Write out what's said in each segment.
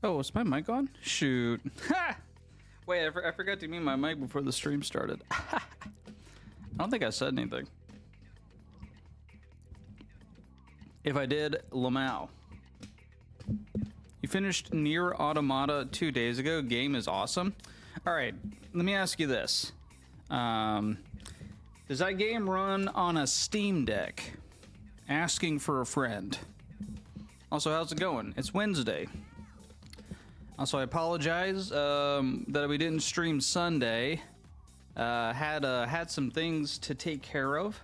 Oh, is my mic on? Shoot. Ha! Wait, I forgot to mute my mic before the stream started. I don't think I said anything. If I did, Lamau. You finished Nier Automata 2 days ago. Game is awesome. All right, let me ask you this. Does that game run on a Steam Deck? Asking for a friend. Also, how's it going? It's Wednesday. Also, I apologize that we didn't stream Sunday. Had some things to take care of.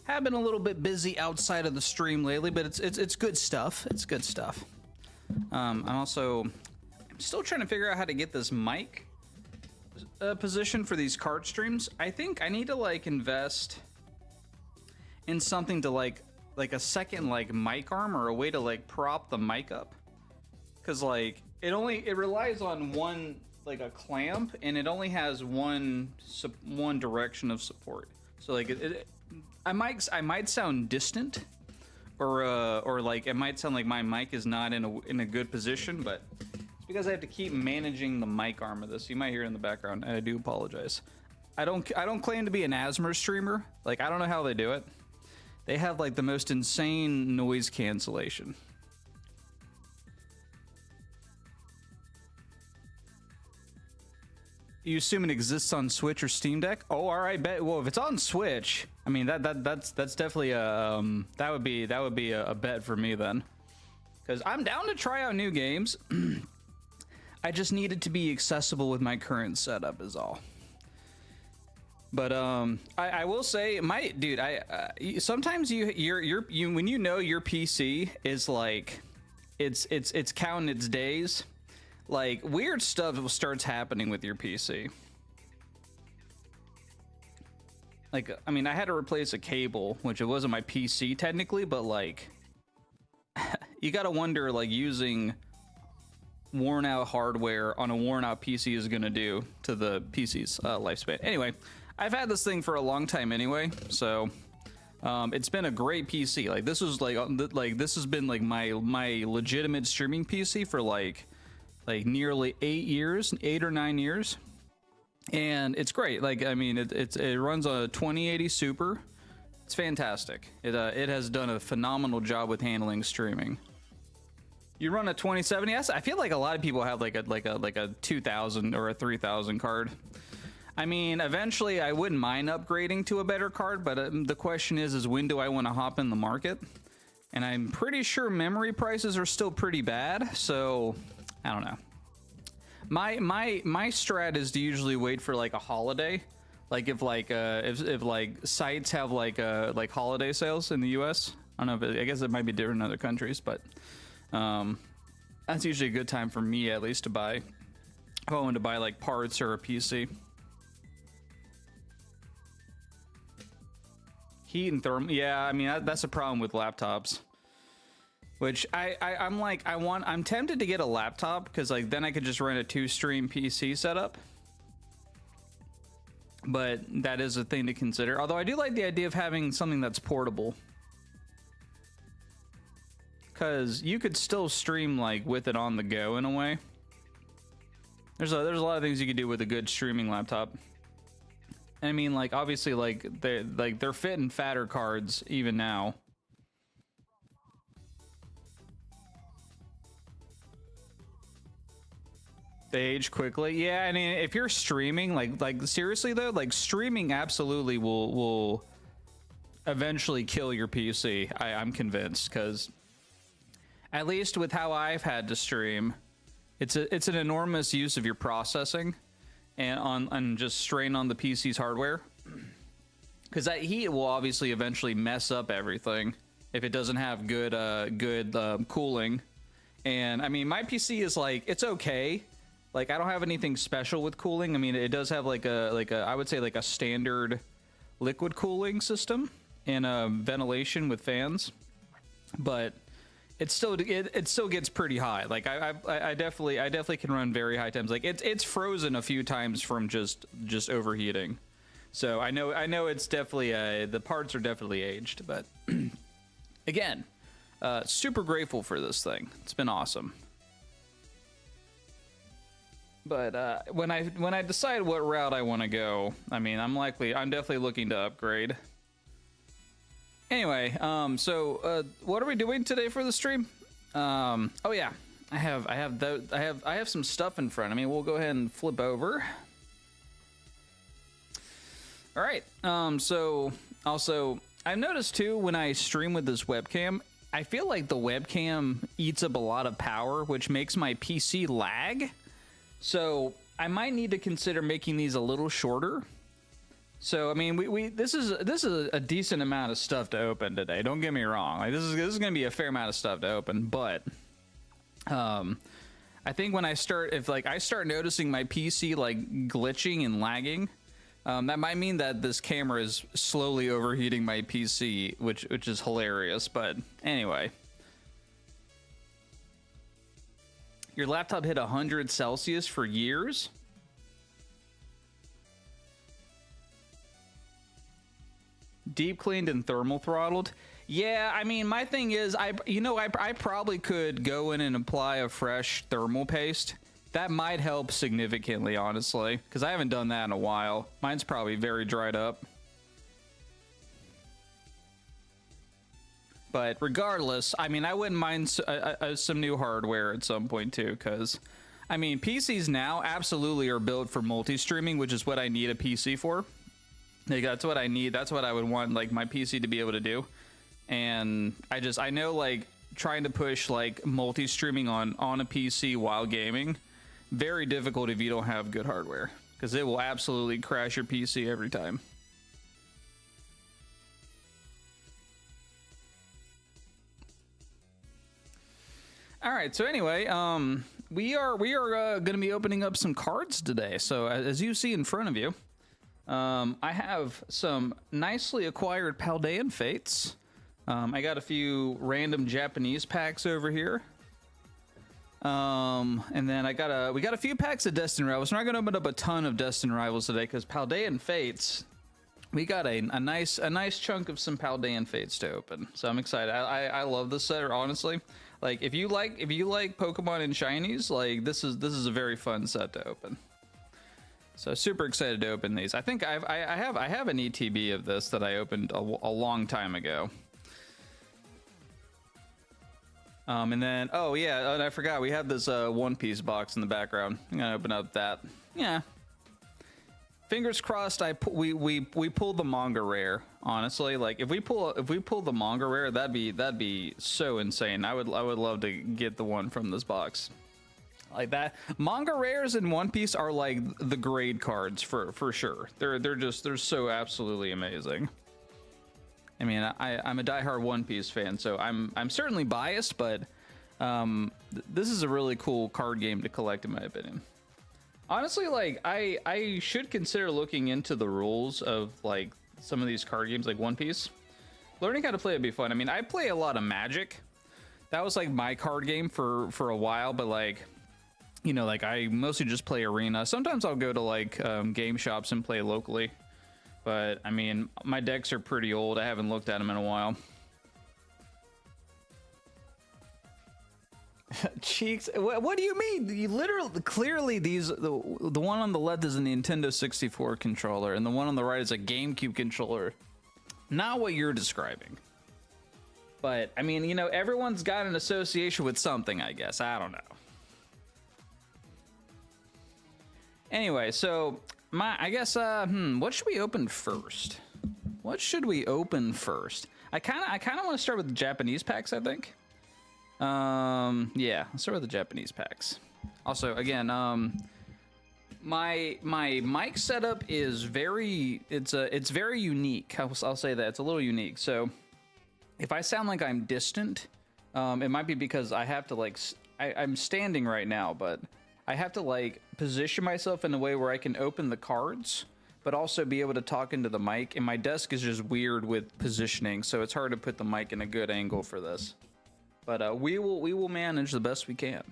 Have been a little bit busy outside of the stream lately, but it's good stuff. It's good stuff. I'm still trying to figure out how to get this mic position for these card streams. I think I need to like invest in something to like a second like mic arm or a way to like prop the mic up, because like it relies on one like a clamp, and it only has one direction of support. So like I might sound distant, or like it might sound like my mic is not in a good position, but it's because I have to keep managing the mic arm of this. You might hear it in the background, and I do apologize. I don't claim to be an ASMR streamer. Like, I don't know how they do it. They have like the most insane noise cancellation. You assume it exists on Switch or Steam Deck? Oh, all right. Bet. Well, if it's on Switch, I mean that's definitely a that would be a bet for me then, because I'm down to try out new games. I just need it to be accessible with my current setup is all. But I will say, sometimes you when you know your PC is like it's counting its days. Like, weird stuff starts happening with your PC. Like, I mean, I had to replace a cable, which it wasn't my PC technically, but like, you gotta wonder, like, using worn out hardware on a worn out PC is gonna do to the PC's lifespan. Anyway, I've had this thing for a long time anyway, so it's been a great PC. Like, this was like this has been like my legitimate streaming PC for like nearly 8 or 9 years, and it's great. Like, I mean, it runs on a 2080 Super. It's fantastic. It has done a phenomenal job with handling streaming. You run a 2070. I feel like a lot of people have like a 2000 or a 3000 card. I mean, eventually I wouldn't mind upgrading to a better card, but the question is when do I want to hop in the market? And I'm pretty sure memory prices are still pretty bad, so I don't know. My strat is to usually wait for like a holiday, like if like sites have like holiday sales in the US. I don't know, I guess it might be different in other countries, but that's usually a good time for me at least to buy. If I want to buy like parts or a PC. Heat and thermal, yeah. I mean that's a problem with laptops. Which I'm tempted to get a laptop, because like then I could just run a 2-stream PC setup. But that is a thing to consider. Although I do like the idea of having something that's portable, because you could still stream like with it on the go in a way. There's a lot of things you could do with a good streaming laptop. And I mean, like, obviously, like they're fitting fatter cards even now. They age quickly. Yeah, I mean, if you're streaming, like seriously though, like streaming absolutely will eventually kill your PC. I'm convinced, because at least with how I've had to stream, it's an enormous use of your processing and on just strain on the PC's hardware, because that heat will obviously eventually mess up everything if it doesn't have good cooling. And I mean, my PC is like, it's okay. Like, I don't have anything special with cooling. I mean, it does have like a I would say like a standard liquid cooling system and ventilation with fans, but it still gets pretty high. Like I definitely can run very high temps. Like it's frozen a few times from just overheating. So I know it's definitely the parts are definitely aged, but again, super grateful for this thing. It's been awesome. But when I decide what route I want to go, I mean, I'm definitely looking to upgrade. Anyway, so what are we doing today for the stream? Oh yeah, I have some stuff in front of me. We'll go ahead and flip over. All right. So also, I've noticed too when I stream with this webcam, I feel like the webcam eats up a lot of power, which makes my PC lag. So I might need to consider making these a little shorter. So I mean, this is a decent amount of stuff to open today. Don't get me wrong. Like this is going to be a fair amount of stuff to open, but I think when I start noticing my PC like glitching and lagging, that might mean that this camera is slowly overheating my PC, which is hilarious. But anyway. Your laptop hit 100 Celsius for years? Deep cleaned and thermal throttled? Yeah, I mean, my thing is, I probably could go in and apply a fresh thermal paste. That might help significantly, honestly, because I haven't done that in a while. Mine's probably very dried up. But regardless, I mean, I wouldn't mind some new hardware at some point too, because, I mean, PCs now absolutely are built for multi-streaming, which is what I need a PC for. Like, that's what I need. That's what I would want, like, my PC to be able to do. And I know, like, trying to push, like, multi-streaming on a PC while gaming, very difficult if you don't have good hardware, because it will absolutely crash your PC every time. All right, so anyway, we are going to be opening up some cards today. So as you see in front of you, I have some nicely acquired Paldean Fates. I got a few random Japanese packs over here. And then we got a few packs of Destined Rivals. We're not going to open up a ton of Destined Rivals today because Paldean Fates, we got a nice chunk of some Paldean Fates to open. So I'm excited. I love this set, honestly. Like, if you like Pokemon and shinies, like, this is a very fun set to open. So super excited to open these. I think I have an ETB of this that I opened a long time ago. And then, oh yeah, and I forgot we have this One Piece box in the background. I'm gonna open up that. Yeah. Fingers crossed. We pulled the manga rare. Honestly, like if we pull the manga rare, that'd be so insane. I would love to get the one from this box. Like that, manga rares in One Piece are like the grade cards for sure. They're so absolutely amazing. I mean, I'm a diehard One Piece fan, so I'm certainly biased, but this is a really cool card game to collect, in my opinion. Honestly, like I should consider looking into the rules of like some of these card games, like One Piece. Learning how to play would be fun. I mean, I play a lot of Magic. That was like my card game for a while, but like, you know, like I mostly just play Arena. Sometimes I'll go to like game shops and play locally. But I mean, my decks are pretty old. I haven't looked at them in a while. Cheeks? What do you mean? You literally, clearly, the one on the left is a Nintendo 64 controller, and the one on the right is a GameCube controller. Not what you're describing. But I mean, you know, everyone's got an association with something, I guess. I don't know. Anyway, so I guess what should we open first? What should we open first? I kind of want to start with the Japanese packs, I think. Yeah, let's start with the Japanese packs. Also, again, my mic setup is very very unique. I'll say that it's a little unique. So if I sound like I'm distant, it might be because I have to like I'm standing right now, but I have to like position myself in a way where I can open the cards, but also be able to talk into the mic. And my desk is just weird with positioning, so it's hard to put the mic in a good angle for this. But we will manage the best we can.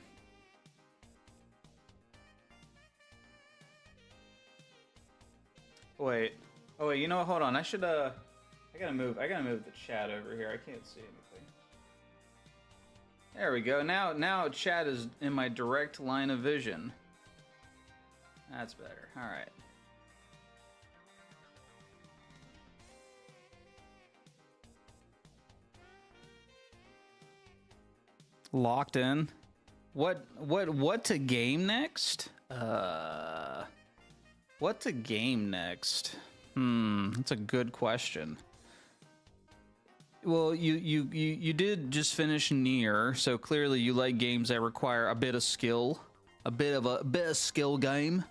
Wait, oh wait, you know what? Hold on. I gotta move the chat over here. I can't see anything. There we go. Now chat is in my direct line of vision. That's better. All right. Locked in. What to game next? What to game next? That's a good question. Well, you did just finish Nier, so clearly you like games that require a bit of skill, a bit of skill game.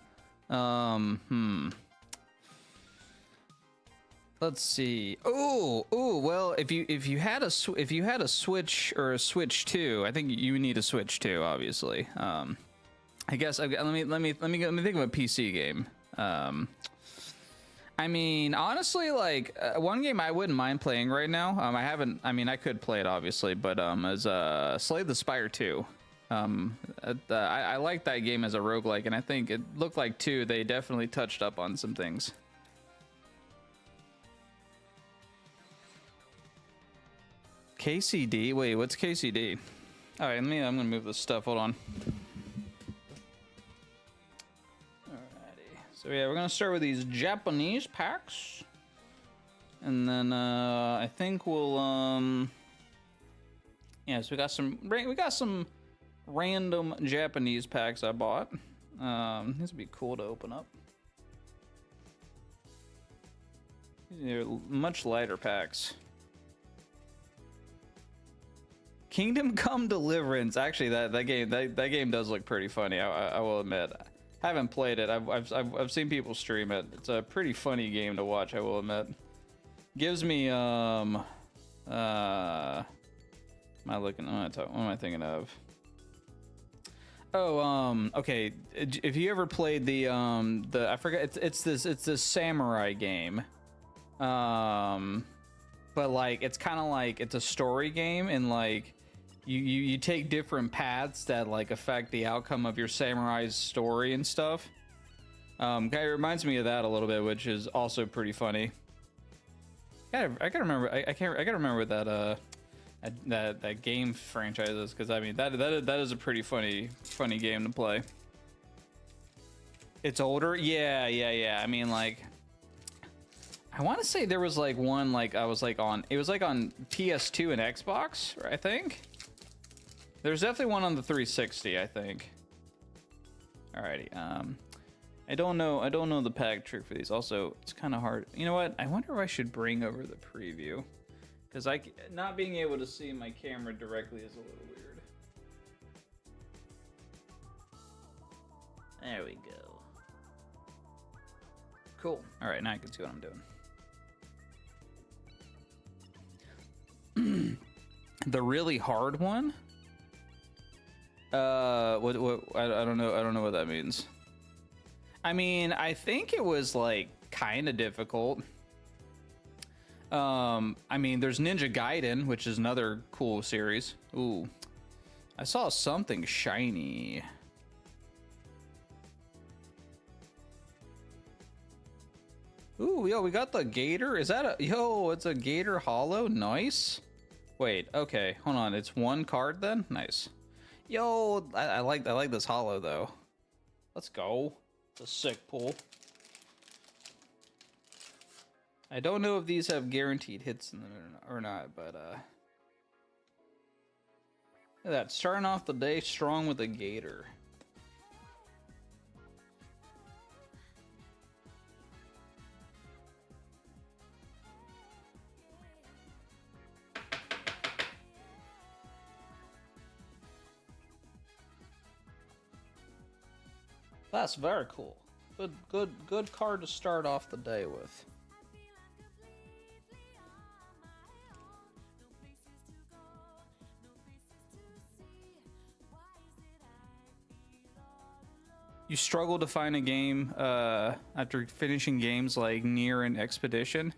Let's see. Oh, well, if you had a Switch or a Switch 2, I think you need a Switch 2, obviously. I guess let me think of a PC game. I mean, honestly, like one game I wouldn't mind playing right now. I could play it obviously, but is Slay the Spire 2. I like that game as a roguelike, and I think it looked like too they definitely touched up on some things. KCD? Wait, what's KCD? All right, I'm gonna move this stuff. Hold on. Alrighty. So yeah, we're gonna start with these Japanese packs, and then I think we'll yeah. So we got some random Japanese packs I bought. These would be cool to open up. They're much lighter packs. Kingdom Come Deliverance. Actually, that game does look pretty funny. I will admit. I haven't played it. I've seen people stream it. It's a pretty funny game to watch. I will admit. Gives me Am I looking? What am I thinking of? Oh, okay. If you ever played the I forgot. It's this samurai game. But like it's kind of like it's a story game, and like you take different paths that like affect the outcome of your samurai's story and stuff. It reminds me of that a little bit, which is also pretty funny. I gotta remember. I gotta remember what that game franchise is, because I mean that is a pretty funny game to play. It's older, yeah. I mean, like, I want to say there was like one like it was like on PS2 and Xbox, I think. There's definitely one on the 360, I think. Alrighty, I don't know the pack trick for these. Also, it's kind of hard. You know what? I wonder if I should bring over the preview, because not being able to see my camera directly is a little weird. There we go. Cool. All right, now I can see what I'm doing. The really hard one? What I don't know what that means. I mean, I think it was like kind of difficult. I mean, there's Ninja Gaiden, which is another cool series. Ooh, I saw something shiny. Ooh, yo, we got the Gator. Is that yo, it's a Gator Hollow. Nice. Wait, okay, hold on. It's one card then? Nice. Yo, I like this Hollow though. Let's go. It's a sick pull. I don't know if these have guaranteed hits in them or not, but look at that, starting off the day strong with a Gator. That's very cool. Good card to start off the day with. You struggle to find a game after finishing games like Nier and Expedition?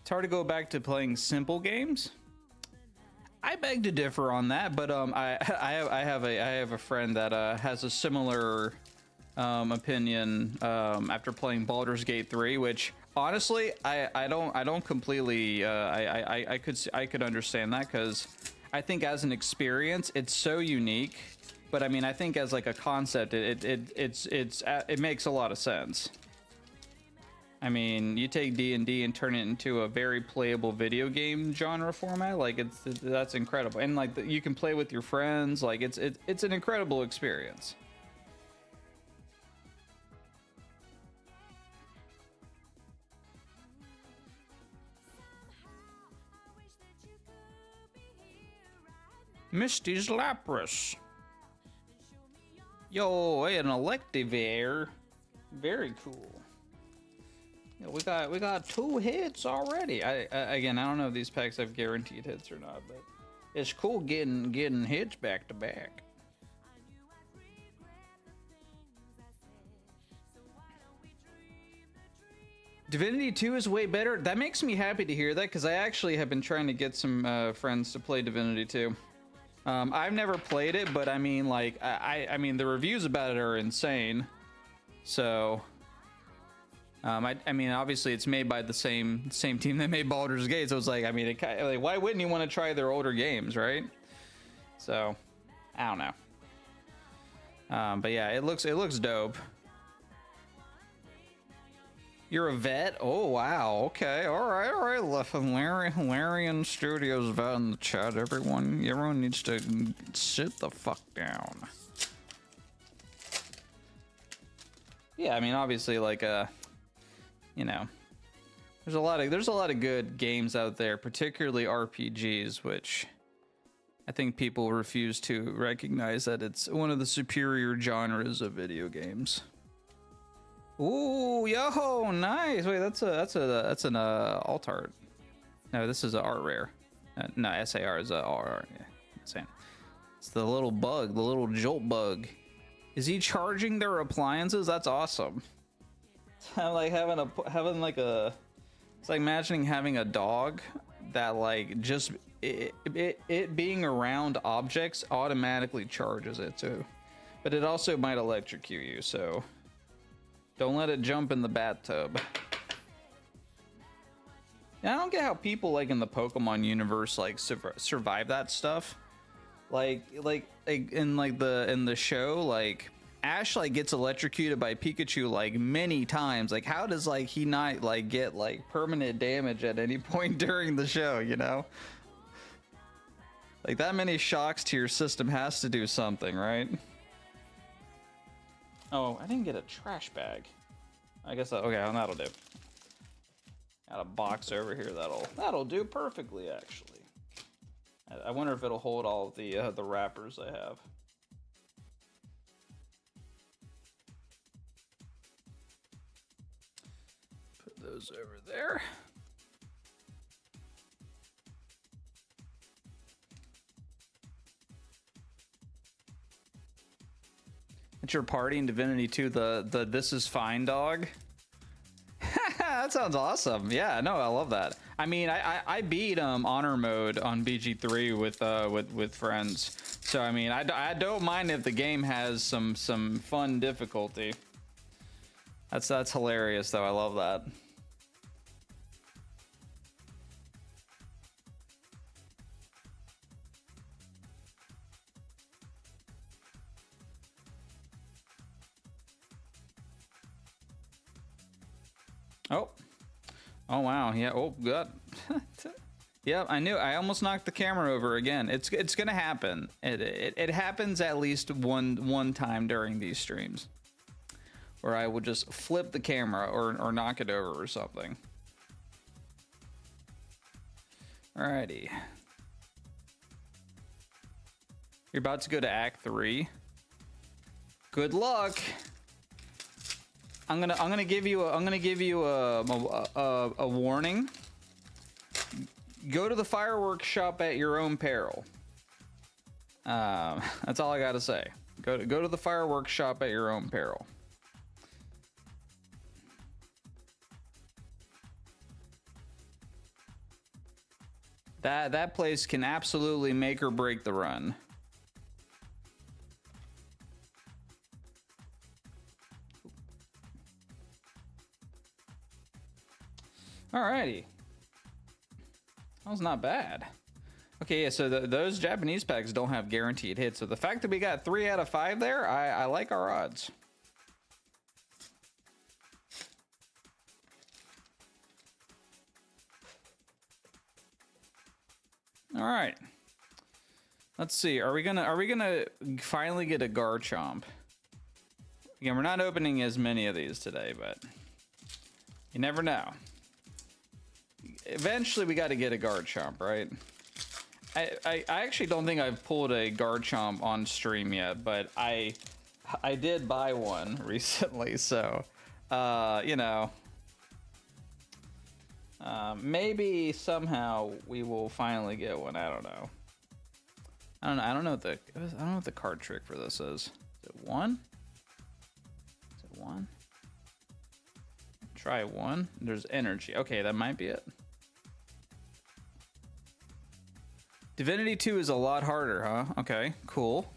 It's hard to go back to playing simple games. I beg to differ on that, but I have a friend that has a similar opinion after playing Baldur's Gate 3, which honestly I don't completely I could understand that, because I think as an experience it's so unique But I mean, I think as like a concept, it makes a lot of sense. I mean, you take D&D and turn it into a very playable video game genre format, like that's incredible. And like you can play with your friends, like it's an incredible experience. Misty's Lapras. Yo, hey, an Electivire. Very cool. Yeah, we got 2 hits already. Again, I don't know if these packs have guaranteed hits or not, but it's cool getting hits back to back. Divinity 2 is way better. That makes me happy to hear that, because I actually have been trying to get some friends to play Divinity 2. I've never played it, but I mean, like, I mean, the reviews about it are insane. So, I mean, obviously, it's made by the same team that made Baldur's Gate. So it's like, I mean, like, why wouldn't you want to try their older games, right? So, I don't know. But yeah, it looks dope. You're a vet? Oh, wow. Okay. All right. Larian Studios vet in the chat. Everyone needs to sit the fuck down. Yeah, I mean, obviously, like, you know, there's a lot of good games out there, particularly RPGs, which I think people refuse to recognize that it's one of the superior genres of video games. Ooh, yo, nice. Wait, that's an alt art. No, this is an art rare. No, SAR is a art. Yeah, I'm saying. It's the little bug, the little jolt bug. Is he charging their appliances? That's awesome. Like having like a. It's like imagining having a dog that like just it being around objects automatically charges it too, but it also might electrocute you. So. Don't let it jump in the bathtub. Yeah, I don't get how people like in the Pokemon universe like survive that stuff. Like in the show, like Ash like gets electrocuted by Pikachu like many times. Like how does like he not like get like permanent damage at any point during the show, you know? Like that many shocks to your system has to do something, right? Oh, I didn't get a trash bag. I guess okay, well, that'll do. Got a box over here that'll do perfectly, actually. I wonder if it'll hold all of the wrappers I have. Put those over there. It's your party in Divinity 2, the This Is Fine dog. That sounds awesome. Yeah, no, I love that. I mean, I beat honor mode on BG3 with friends. So I mean, I don't mind if the game has some fun difficulty. That's hilarious though. I love that. Oh wow, yeah. Oh god. Yeah, I knew. I almost knocked the camera over again. It's gonna happen. It happens at least one time during these streams, where I would just flip the camera or knock it over or something. Alrighty. You're about to go to Act 3. Good luck. I'm gonna give you a warning. Go to the fireworks shop at your own peril. That's all I gotta say. Go to the fireworks shop at your own peril. That place can absolutely make or break the run. Alrighty. That was not bad. Okay, yeah, so those Japanese packs don't have guaranteed hits. So the fact that we got 3 out of 5 there, I like our odds. All right. Let's see. Are we gonna finally get a Garchomp? Again, we're not opening as many of these today, but you never know. Eventually, we got to get a Garchomp, right? I actually don't think I've pulled a Garchomp on stream yet, but I did buy one recently, so you know, maybe somehow we will finally get one. I don't know. I don't know what the card trick for this is. Is it 1? Is it 1? Try 1. There's energy. Okay, that might be it. Divinity 2 is a lot harder, huh? Okay, cool.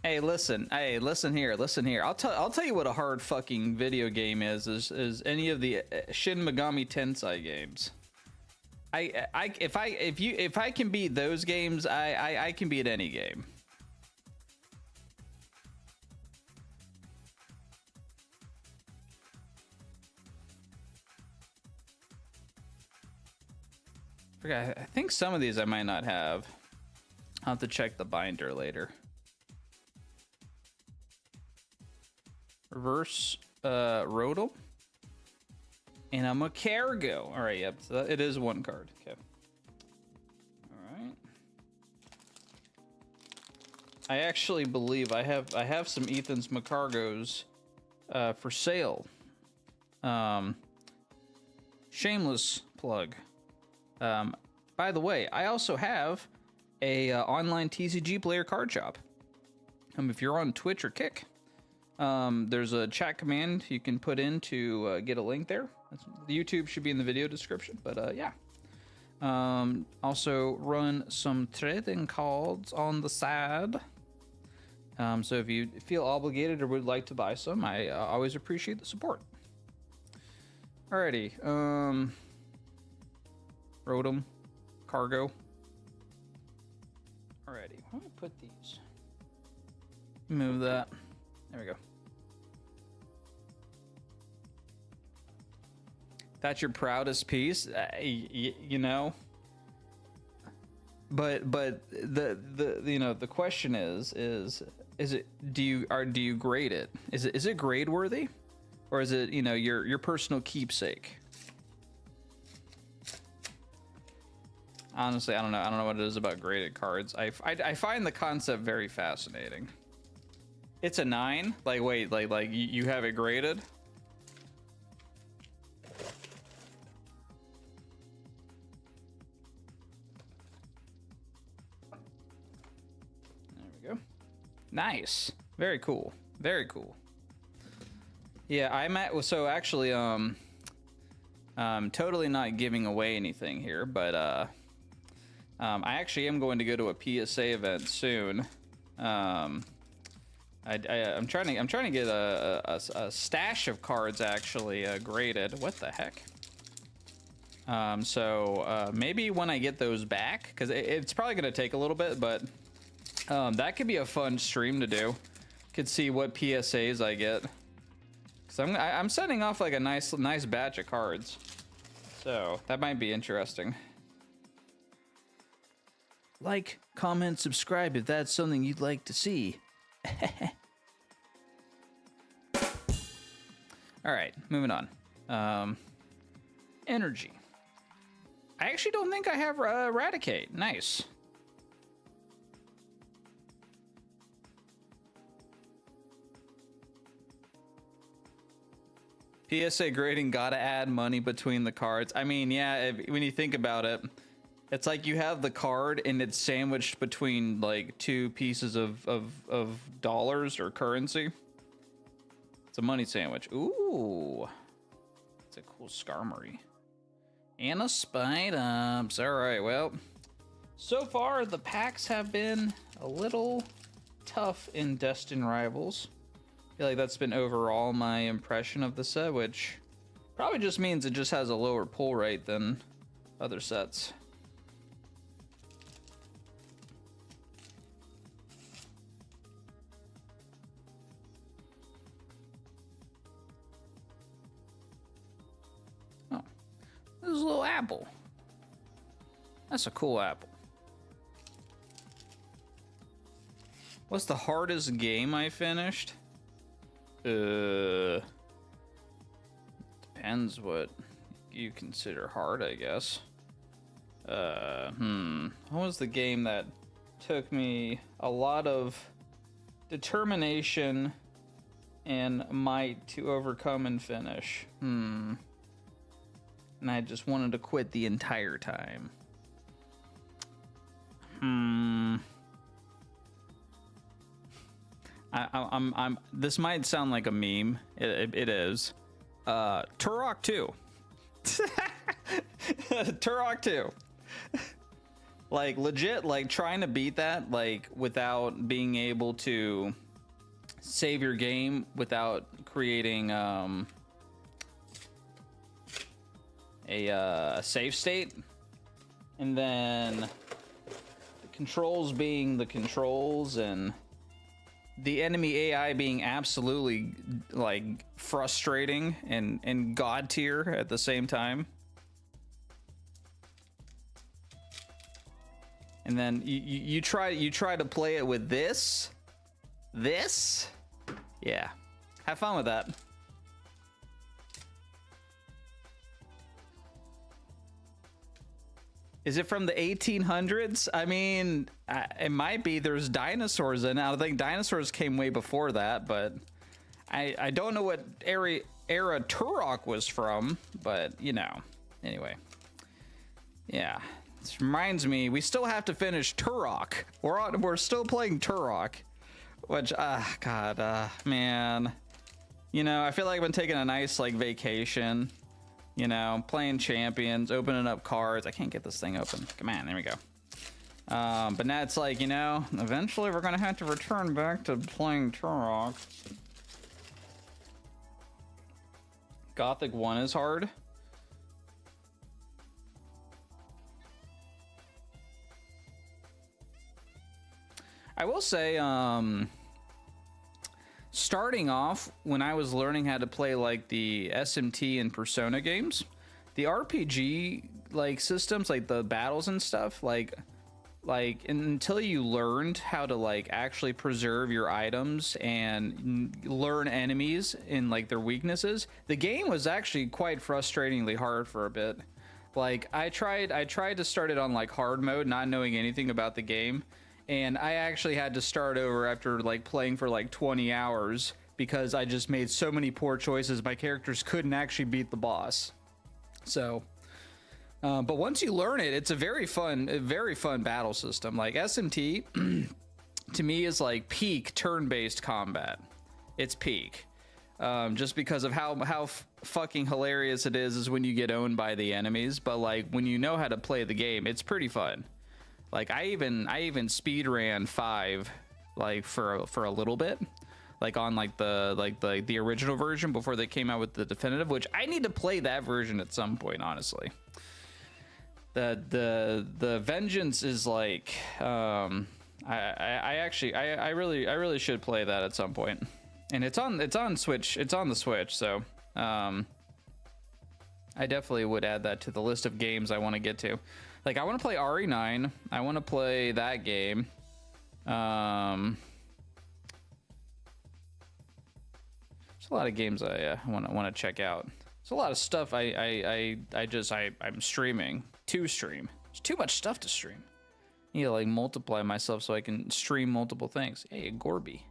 Hey, listen here. I'll tell you what a hard fucking video game is any of the Shin Megami Tensei games. If I can beat those games, I can beat any game. I think some of these I might not have. I'll have to check the binder later. Reverse Rodel. And I'm a Cargo. All right, yep. So it is 1 card. Okay. All right. I actually believe I have some Ethan's Macargos for sale. Shameless plug. By the way, I also have a online TCG Player card shop. If you're on Twitch or Kick, there's a chat command you can put in to get a link there. The YouTube should be in the video description, but yeah. Also run some trading cards on the side. So if you feel obligated or would like to buy some, I always appreciate the support. Alrighty. Rotom, Cargo. Alrighty, where do I put these? Move that. There we go. That's your proudest piece, you know. But the you know, the question is it do you grade it? Is it grade worthy, or is it, you know, your personal keepsake? Honestly, I don't know what it is about graded cards. I find the concept very fascinating. It's a 9. Like, wait, like you have it graded? There we go. Nice. Very cool. Very cool. Yeah, I'm at, so actually, totally not giving away anything here, but I actually am going to go to a PSA event soon. I'm trying to get a stash of cards actually graded. What the heck? So maybe when I get those back, because it's probably going to take a little bit, but that could be a fun stream to do. Could see what PSAs I get. So I'm sending off like a nice batch of cards. So that might be interesting. Like, comment, subscribe if that's something you'd like to see. All right, moving on. Energy. I actually don't think I have Eradicate. Nice. PSA grading, gotta add money between the cards. I mean, yeah, when you think about it, it's like you have the card and it's sandwiched between like 2 pieces of dollars or currency. It's a money sandwich. Ooh, it's a cool Skarmory and a Spidops. All right, well, so far the packs have been a little tough in Destined Rivals. I feel like that's been overall my impression of the set, which probably just means it just has a lower pull rate than other sets. apple. That's a cool apple. What's the hardest game I finished? Depends what you consider hard, I guess. What was the game that took me a lot of determination and might to overcome and finish? And I just wanted to quit the entire time. This might sound like a meme. It is. Turok 2. Turok 2. Like legit, like trying to beat that, like without being able to save your game, without creating a save state, and then the controls being the controls and the enemy AI being absolutely like frustrating and god tier at the same time. And then you try to play it with this. Yeah, have fun with that. Is it from the 1800s? I mean, it might be. There's dinosaurs in it. I think dinosaurs came way before that, but I don't know what era Turok was from, but you know. Anyway, yeah. This reminds me, we still have to finish Turok. We're still playing Turok, which man, you know, I feel like I've been taking a nice like vacation. You know, playing champions, opening up cards. I can't get this thing open. Come on, there we go. But now it's like, you know, eventually we're gonna have to return back to playing Turok. Gothic 1 is hard. I will say, starting off, when I was learning how to play like the SMT and Persona games, the RPG like systems, like the battles and stuff, like until you learned how to like actually preserve your items and learn enemies and like their weaknesses, the game was actually quite frustratingly hard for a bit. Like I tried to start it on like hard mode, not knowing anything about the game. And I actually had to start over after like playing for like 20 hours because I just made so many poor choices. My characters couldn't actually beat the boss. So, but once you learn it, it's a very fun battle system. Like SMT to me is like peak turn-based combat. It's peak. Just because of how fucking hilarious it is when you get owned by the enemies. But like when you know how to play the game, it's pretty fun. Like I even speed ran 5 like for a little bit, like on like the original version before they came out with the definitive, which I need to play that version at some point, honestly. The Vengeance is like I really should play that at some point. And it's on Switch, it's on the Switch, so I definitely would add that to the list of games I want to get to. Like, I want to play RE9. I want to play that game. There's a lot of games I want to check out. There's a lot of stuff I'm streaming to stream. There's too much stuff to stream. I need to like multiply myself so I can stream multiple things. Hey, a Gorby.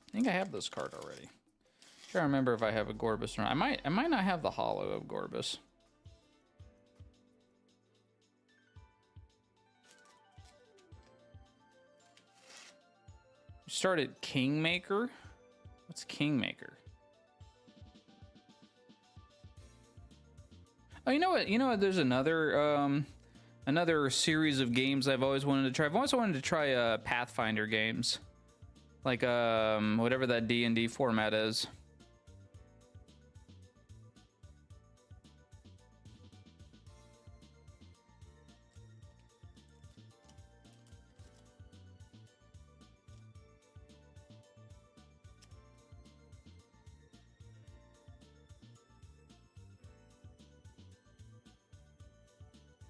I think I have this card already. I'm trying to remember if I have a Gorbis or not. I might not have the holo of Gorbis. Started Kingmaker. What's Kingmaker? Oh, you know what? There's another series of games I've always wanted to try. I've always wanted to try Pathfinder games, like whatever that D&D format is.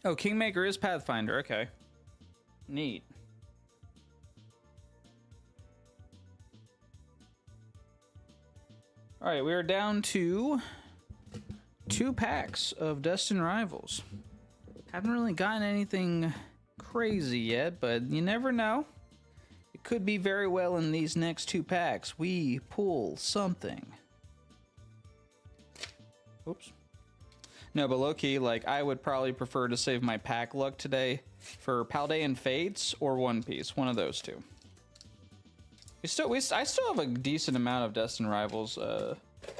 Oh, Kingmaker is Pathfinder. Okay. Neat. All right, we are down to 2 packs of Destined Rivals. Haven't really gotten anything crazy yet, but you never know. It could be very well in these next 2 packs. We pull something. Oops. No, but low-key, like, I would probably prefer to save my pack luck today for Paldean Fates or One Piece. One of those two. I still have a decent amount of Destined Rivals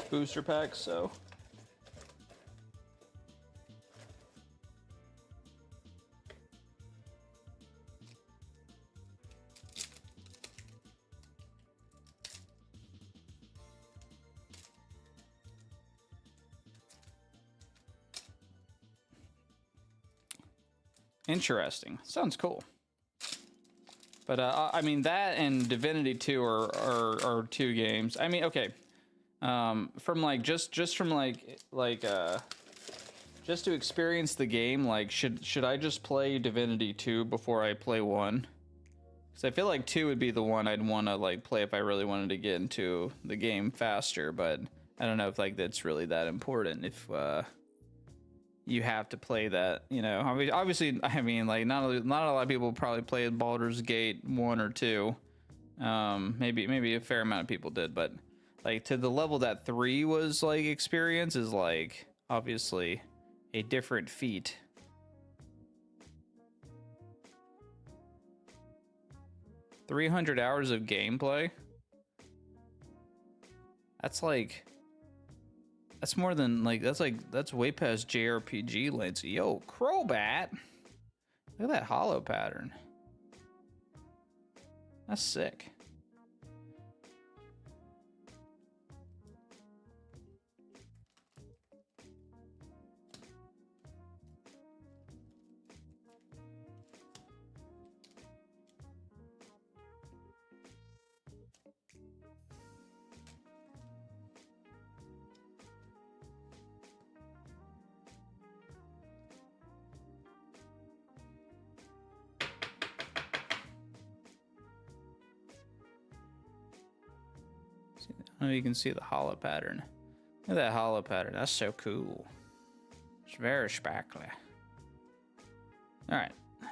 booster packs, so... Interesting. Sounds cool. But I mean, that and Divinity 2 are 2 games. I mean, okay. From like just to experience the game, like should I just play Divinity 2 before I play 1? Because I feel like 2 would be the one I'd want to like play if I really wanted to get into the game faster. But I don't know if like that's really that important. If you have to play that, you know. Obviously, I mean, like not a lot of people probably played Baldur's Gate 1 or 2. Maybe a fair amount of people did, but like to the level that 3 was like experience is like obviously a different feat. $300 hours of gameplay. That's like. That's more than like that's way past JRPG lanes. Yo, Crobat. Look at that hollow pattern. That's sick. I don't know if you can see the hollow pattern. Look at that hollow pattern. That's so cool. It's very sparkly. All right. All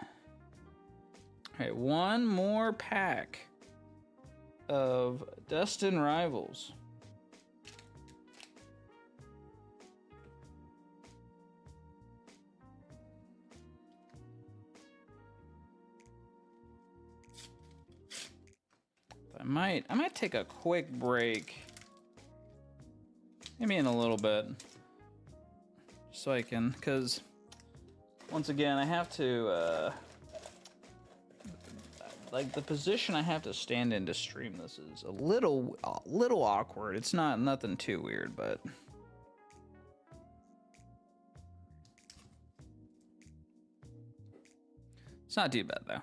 right, one more pack of Destined Rivals. I might take a quick break. Maybe in a little bit. So I can, because once again, I have to, like the position I have to stand in to stream this is a little awkward. It's nothing too weird, but. It's not too bad though.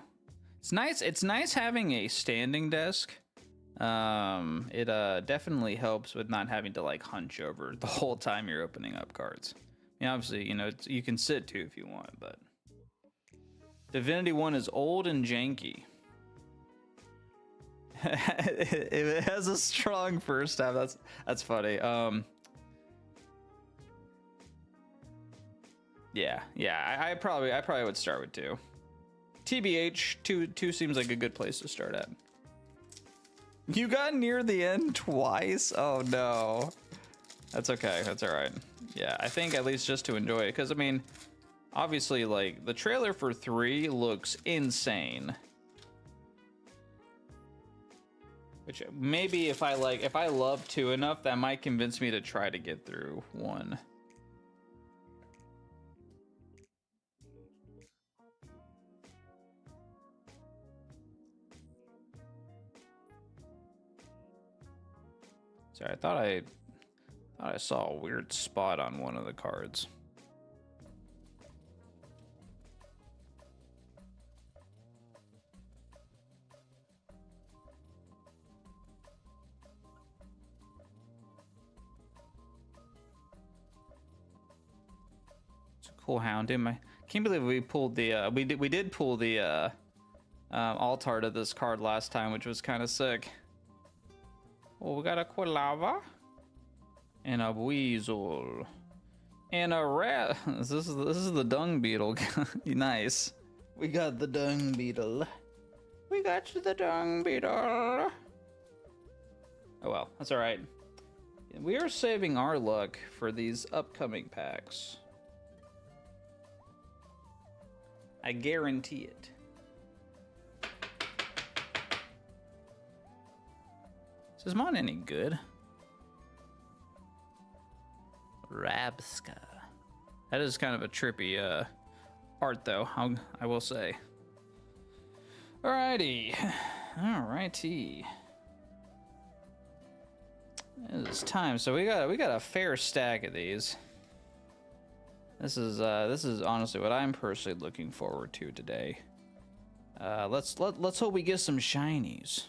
It's nice having a standing desk. It definitely helps with not having to like hunch over the whole time you're opening up cards. I mean, obviously, you know, you can sit too if you want, but Divinity 1 is old and janky. It has a strong first half. That's funny. Yeah, I probably would start with 2. TBH, 2 seems like a good place to start at. You got near the end twice? Oh no. That's okay, that's all right. Yeah, I think at least just to enjoy it, because I mean, obviously like the trailer for 3 looks insane. Which maybe if I love 2 enough, that might convince me to try to get through 1. Sorry, I thought I saw a weird spot on one of the cards. It's a cool Houndoom. Can't believe we pulled the we did pull the altar to this card last time, which was kind of sick. Well, we got a Quilava and a Weasel and a rat. This is the dung beetle. Nice. We got the dung beetle. We got the dung beetle. Oh well, that's all right. We are saving our luck for these upcoming packs. I guarantee it. Is this mod any good? Rabska. That is kind of a trippy art though, I will say. Alrighty. Alrighty. It is time. So we got a fair stack of these. This is honestly what I'm personally looking forward to today. Let's hope we get some shinies.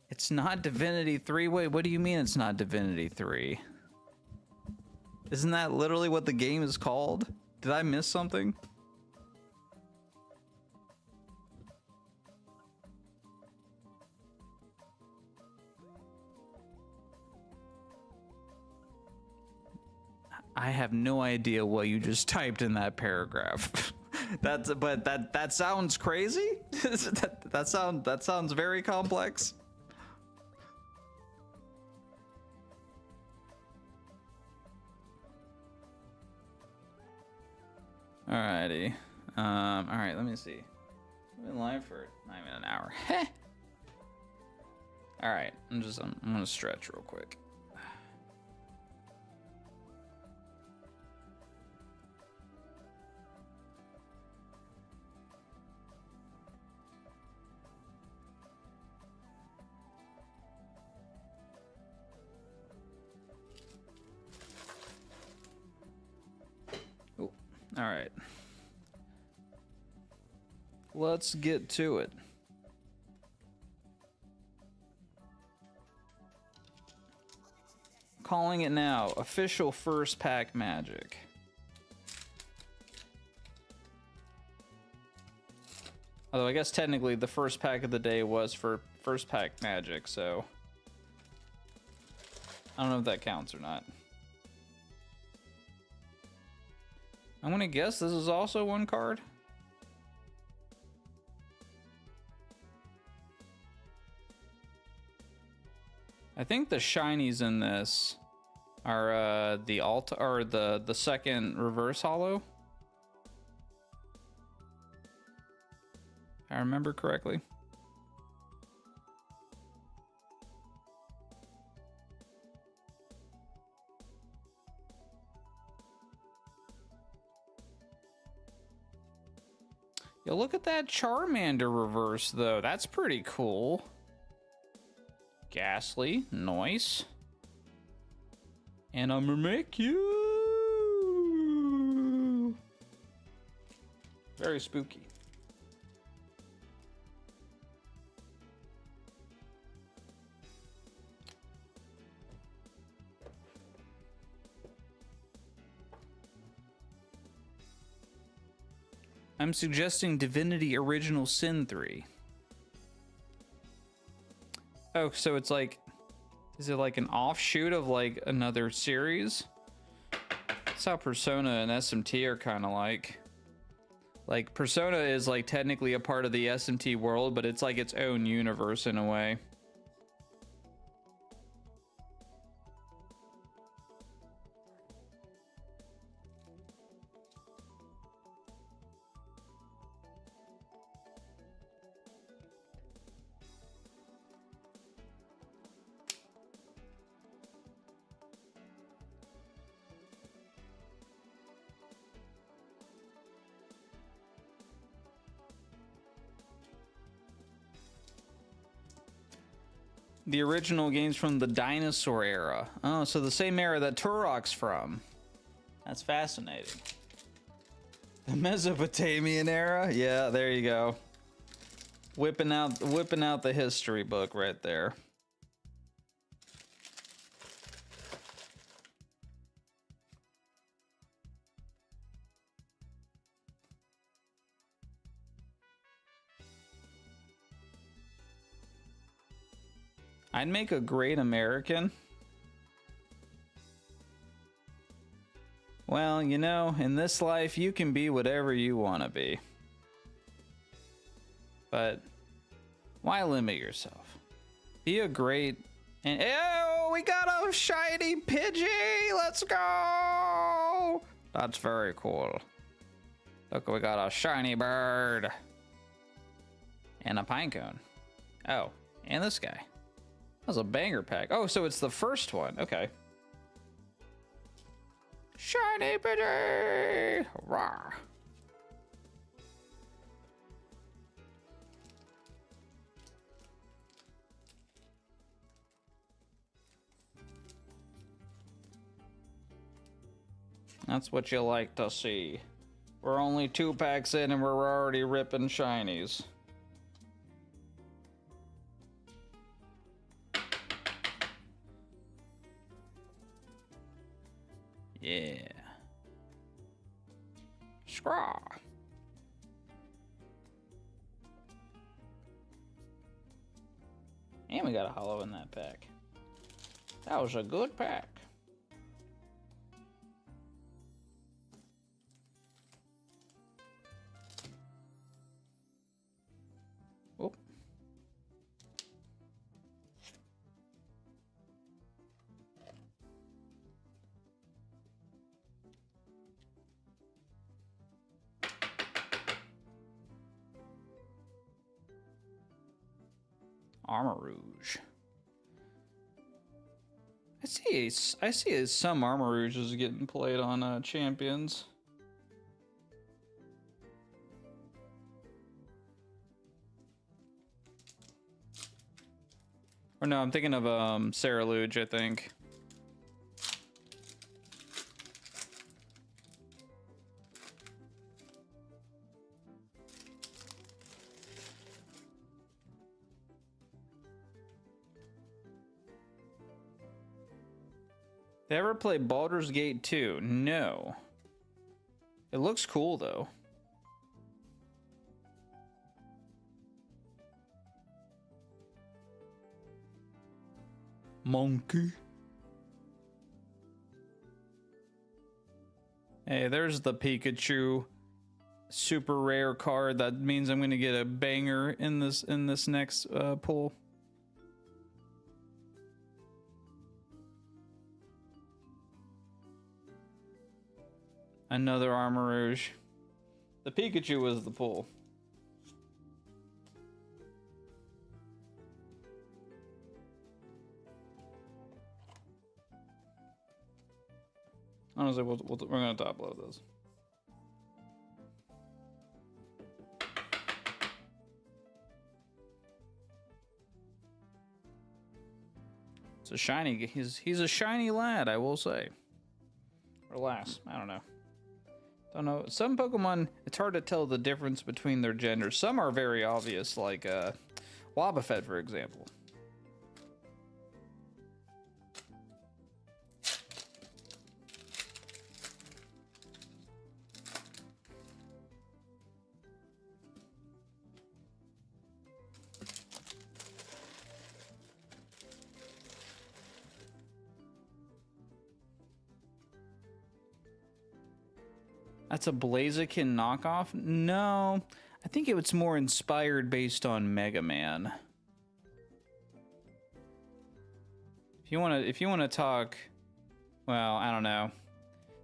It's not Divinity 3. Wait, what do you mean it's not Divinity 3? Isn't that literally what the game is called? Did I miss something? I have no idea what you just typed in that paragraph. That sounds crazy. that sounds very complex. Alrighty. All right. Let me see. I've been live for not even an hour. All right. I'm gonna stretch real quick. All right. Let's get to it. Calling it now. Official first pack magic. Although I guess technically the first pack of the day was for first pack magic, so I don't know if that counts or not. I'm gonna guess this is also one card. I think the shinies in this are the alt or the second reverse holo. If I remember correctly. Yo, look at that Charmander reverse, though. That's pretty cool. Ghastly, nice. And I'm gonna make you. Very spooky. I'm suggesting Divinity Original Sin 3. Oh, so it's like, is it like an offshoot of like another series? That's how Persona and SMT are kind of like. Like Persona is like technically a part of the SMT world, but it's like its own universe in a way. The original game's from the dinosaur era. Oh, so the same era that Turok's from. That's fascinating. The Mesopotamian era? Yeah, there you go. Whipping out the history book right there. I'd make a great American. Well, you know, in this life, you can be whatever you want to be. But why limit yourself? Be a great... And oh, we got a shiny Pidgey! Let's go! That's very cool. Look, we got a shiny bird. And a pinecone. Oh, and this guy. That was a banger pack. Oh, so it's the first one. Okay. Shiny Pidgey! Rawr. That's what you like to see. We're only 2 packs in and we're already ripping shinies. Yeah. Scraw. And we got a hollow in that pack. That was a good pack. Whoop. Armor Rouge. I see some Armor Rouges getting played on Champions. Or no, I'm thinking of Sarah Luge, I think. They ever play Baldur's Gate 2? No. It looks cool though. Monkey. Hey, there's the Pikachu super rare card. That means I'm gonna get a banger in this next pull. Another Armor Rouge. The Pikachu was the pull. Honestly, we're gonna top load this. It's a shiny. He's a shiny lad, I will say. Or lass, I don't know. Don't know. Some Pokemon, it's hard to tell the difference between their genders. Some are very obvious, like Wobbuffet, for example. That's a Blaziken knockoff? No, I think it was more inspired based on Mega Man. If you wanna talk, well, I don't know.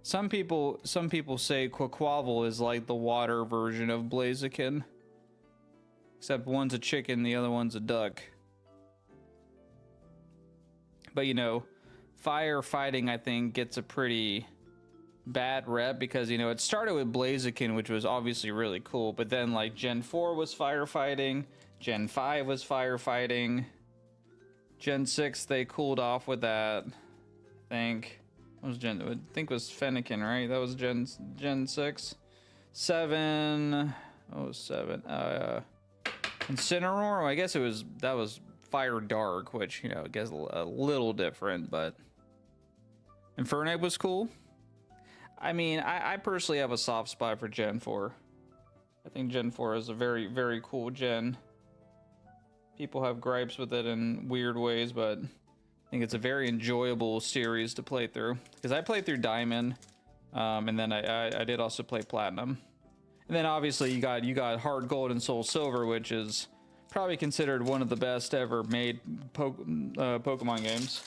Some people say Quaquaval is like the water version of Blaziken, except one's a chicken, the other one's a duck. But you know, firefighting I think gets a pretty bad rep because, you know, it started with Blaziken, which was obviously really cool, but then like Gen 4 was firefighting, Gen 5 was firefighting, Gen 6 they cooled off with that. I think it was Fennekin, right? That was Gen 6. 7 Incineroar, I guess that was Fire Dark, which, you know, I guess a little different, but Infernape was cool. I mean, I personally have a soft spot for Gen 4. I think Gen 4 is a very, very cool gen. People have gripes with it in weird ways, but I think it's a very enjoyable series to play through. Because I played through Diamond, and then I did also play Platinum. And then obviously you got Hard Gold and Soul Silver, which is probably considered one of the best ever made Pokemon games.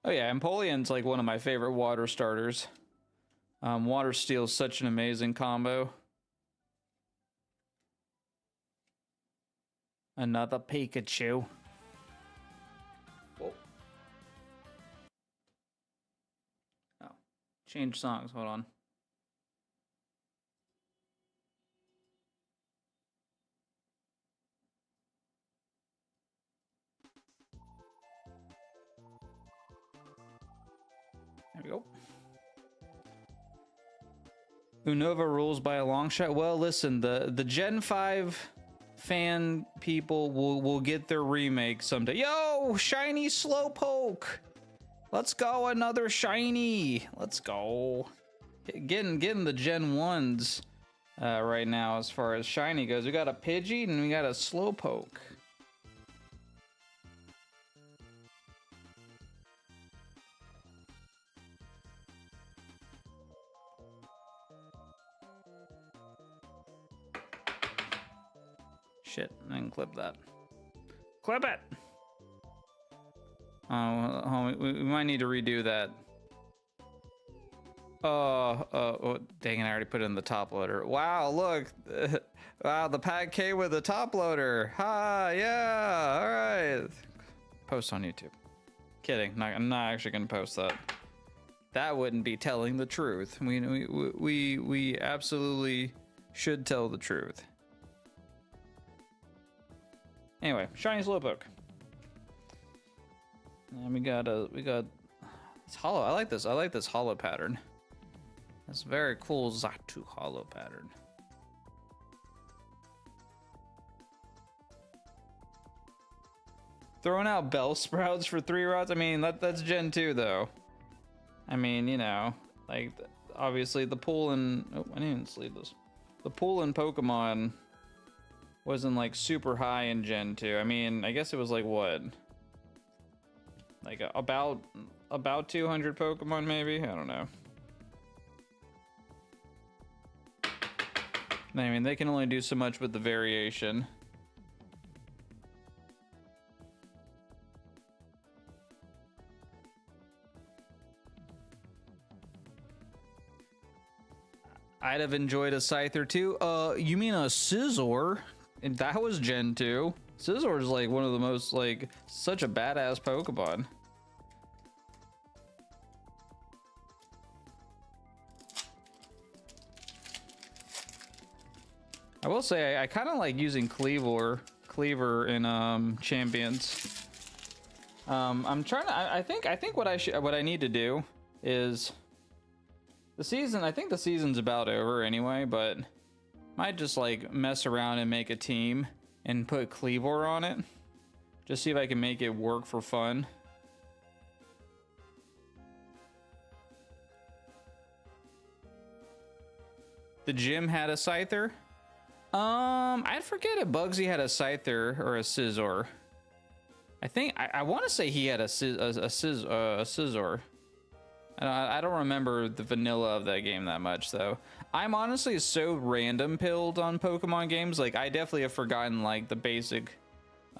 Oh yeah, Empoleon's like one of my favorite water starters. Water Steel is such an amazing combo. Another Pikachu. Whoa. Oh, change songs. Hold on. There we go. Unova rules by a long shot. Well, listen, the Gen 5 fan people will get their remake someday. Yo, shiny Slowpoke. Let's go, another shiny. Let's go. Getting the Gen 1s right now as far as shiny goes. We got a Pidgey and we got a Slowpoke. Shit, I can clip that. Clip it! Oh, we might need to redo that. Oh, dang it, I already put it in the top loader. Wow, look. Wow, the Pad K with the top loader. Ha, yeah, all right. Post on YouTube. Kidding, I'm not actually gonna post that. That wouldn't be telling the truth. We absolutely should tell the truth. Anyway, shiny Slowpoke. And we got it's hollow. I like this hollow pattern. It's very cool Xatu hollow pattern. Throwing out Bellsprouts for 3 rods. I mean, that's Gen 2 though. I mean, you know, like obviously the pool in I didn't even sleeve this. The pool in Pokemon wasn't like super high in Gen 2. I mean, I guess it was like what? Like about 200 Pokemon maybe? I don't know. I mean, they can only do so much with the variation. I'd have enjoyed a Scyther too. You mean a Scizor? And that was Gen 2. Scizor is like one of the most, like, such a badass Pokemon. I will say I kind of like using Cleaver in Champions. I'm trying to. I think what I need to do is the season. I think the season's about over anyway, but might just like mess around and make a team and put Cleaver on it. Just see if I can make it work for fun. The gym had a Scyther. I forget if Bugsy had a Scyther or a Scizor. I think I want to say he had a Scizor. I don't remember the vanilla of that game that much though. I'm honestly so random pilled on Pokemon games. Like I definitely have forgotten like the basic,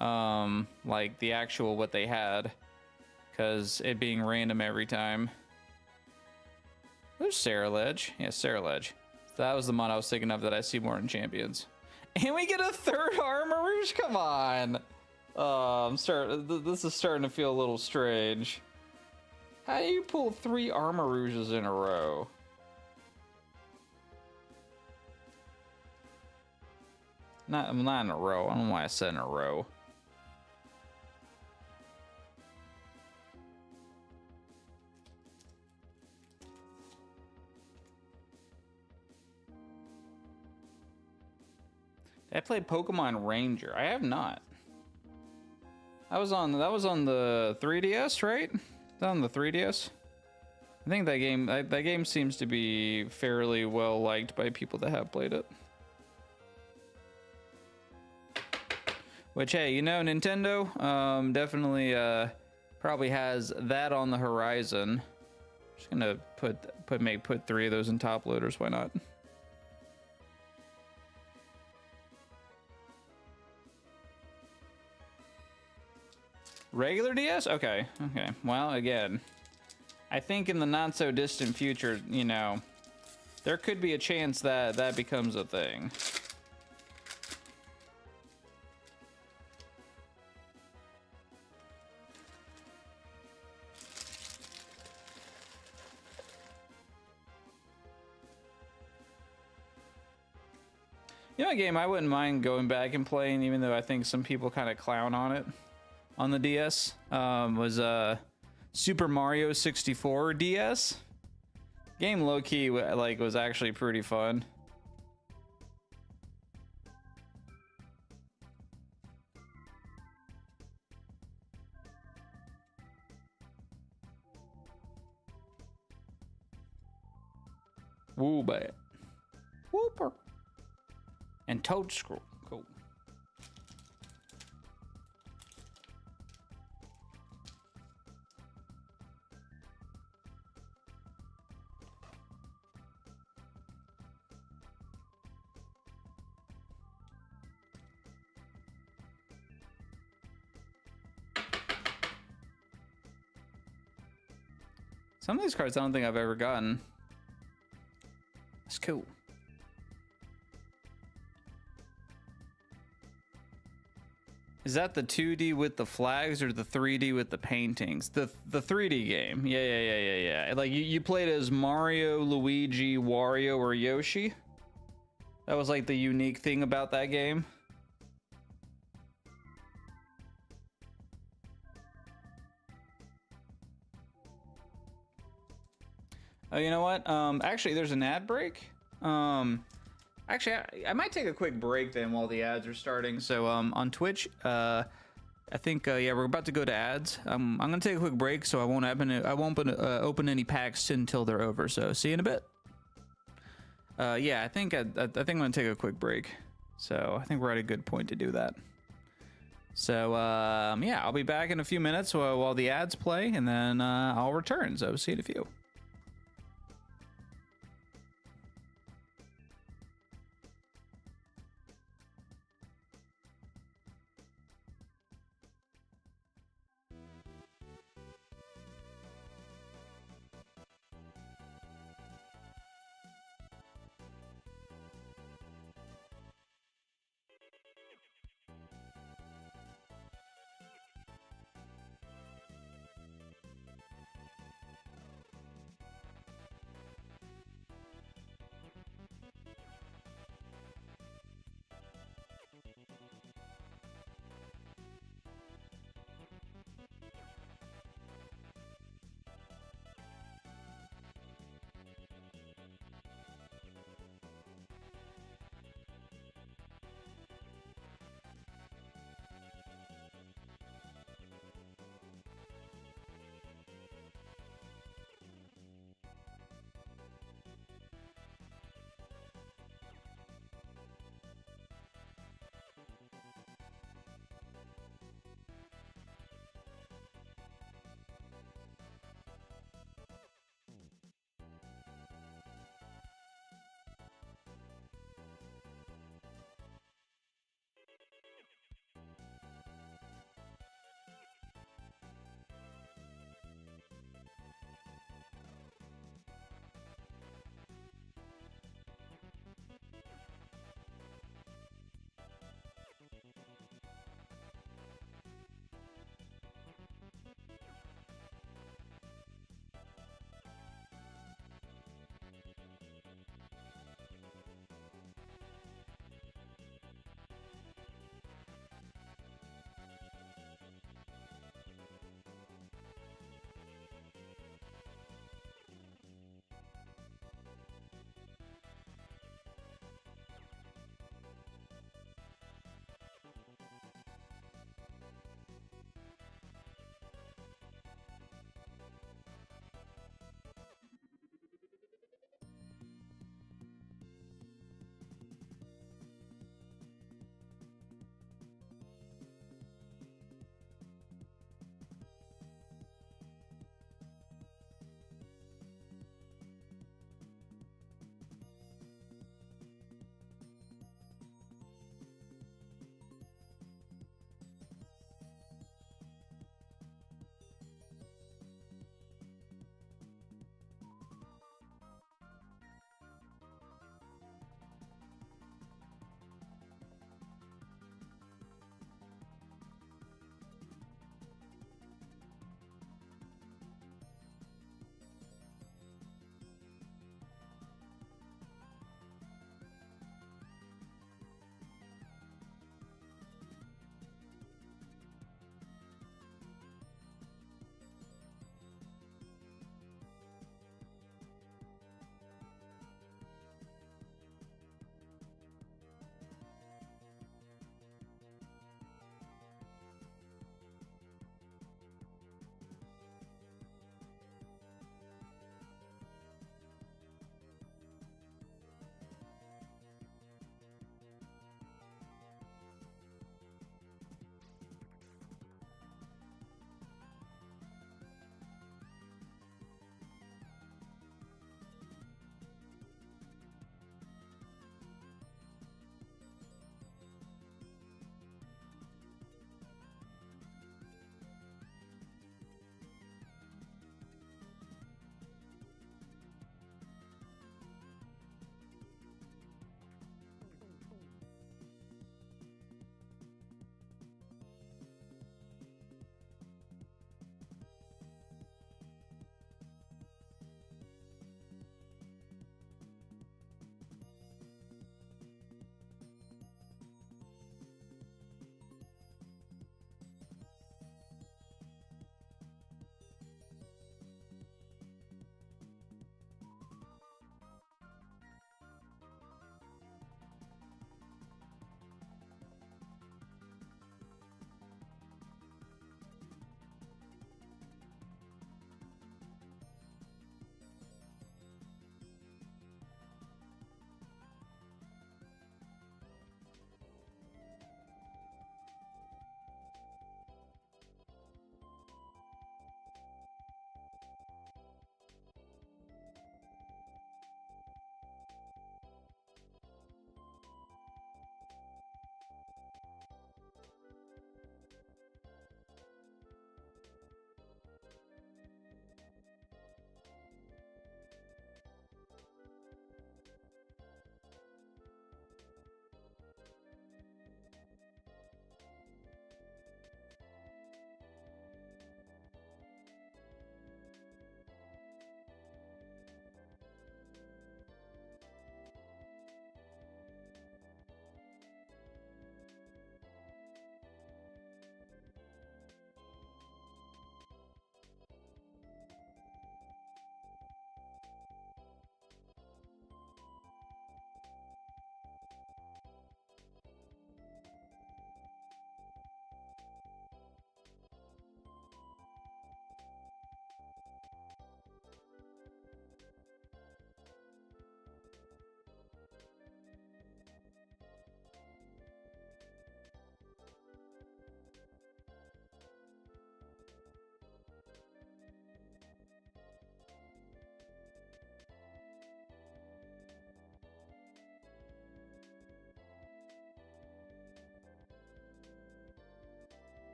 like the actual what they had, because it being random every time. There's Saraledge. Yeah, Saraledge. That was the mod I was thinking of that I see more in Champions. And we get a third Armarouge? Come on. This is starting to feel a little strange. How do you pull 3 Armarouges in a row? Not in a row. I don't know why I said in a row. I played Pokemon Ranger. I have not. That was on the 3DS, right? Is that on the 3DS? I think that game seems to be fairly well liked by people that have played it. Which, hey, you know, Nintendo definitely probably has that on the horizon. Just gonna put 3 of those in top loaders. Why not? Regular DS? Okay. Okay. Well, again, I think in the not so distant future, you know, there could be a chance that that becomes a thing. You know, a game I wouldn't mind going back and playing, even though I think some people kind of clown on it on the DS, was Super Mario 64 DS. Game low-key like was actually pretty fun. Woo bad. Whooper. And Toad Scroll. Cool. Some of these cards I don't think I've ever gotten. That's cool. Is that the 2D with the flags or the 3D with the paintings? The 3D game. Yeah. Like you played as Mario, Luigi, Wario, or Yoshi. That was like the unique thing about that game. Oh, you know what? Actually, there's an ad break. Actually, I might take a quick break then while the ads are starting. So on Twitch, I think yeah, we're about to go to ads. I'm gonna take a quick break, so I won't open any packs until they're over. So see you in a bit. Yeah, I think I'm gonna take a quick break. So I think we're at a good point to do that. So yeah, I'll be back in a few minutes while the ads play, and then I'll return. So see you in a few.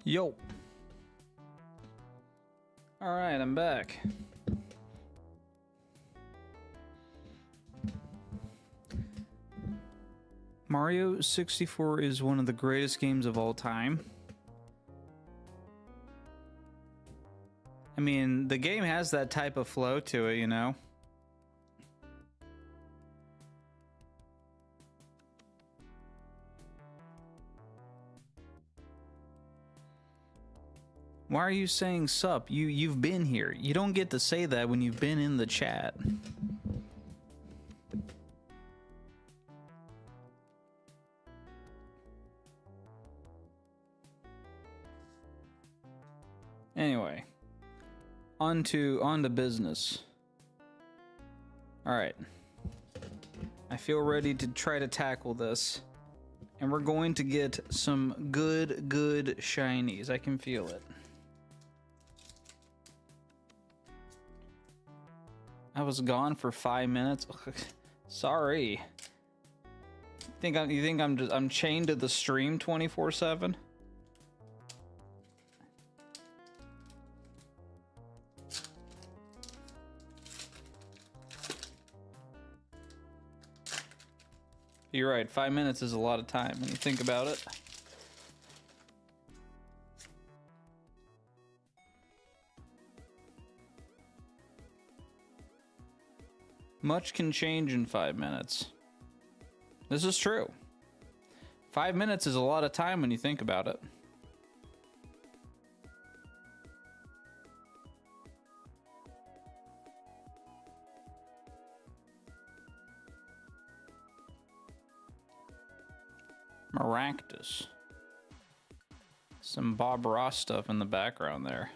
Yo. All right, I'm back. Mario 64 is one of the greatest games of all time. I mean, the game has that type of flow to it, you know? Why are you saying sup? You've been here. You don't get to say that when you've been in the chat. Anyway, on to business. All right. I feel ready to try to tackle this. And we're going to get some good shinies. I can feel it. I was gone for 5 minutes. Sorry. You think I'm chained to the stream 24/7? You're right, 5 minutes is a lot of time when you think about it. Much can change in 5 minutes. This is true. 5 minutes is a lot of time when you think about it. Maractus. Some Bob Ross stuff in the background there.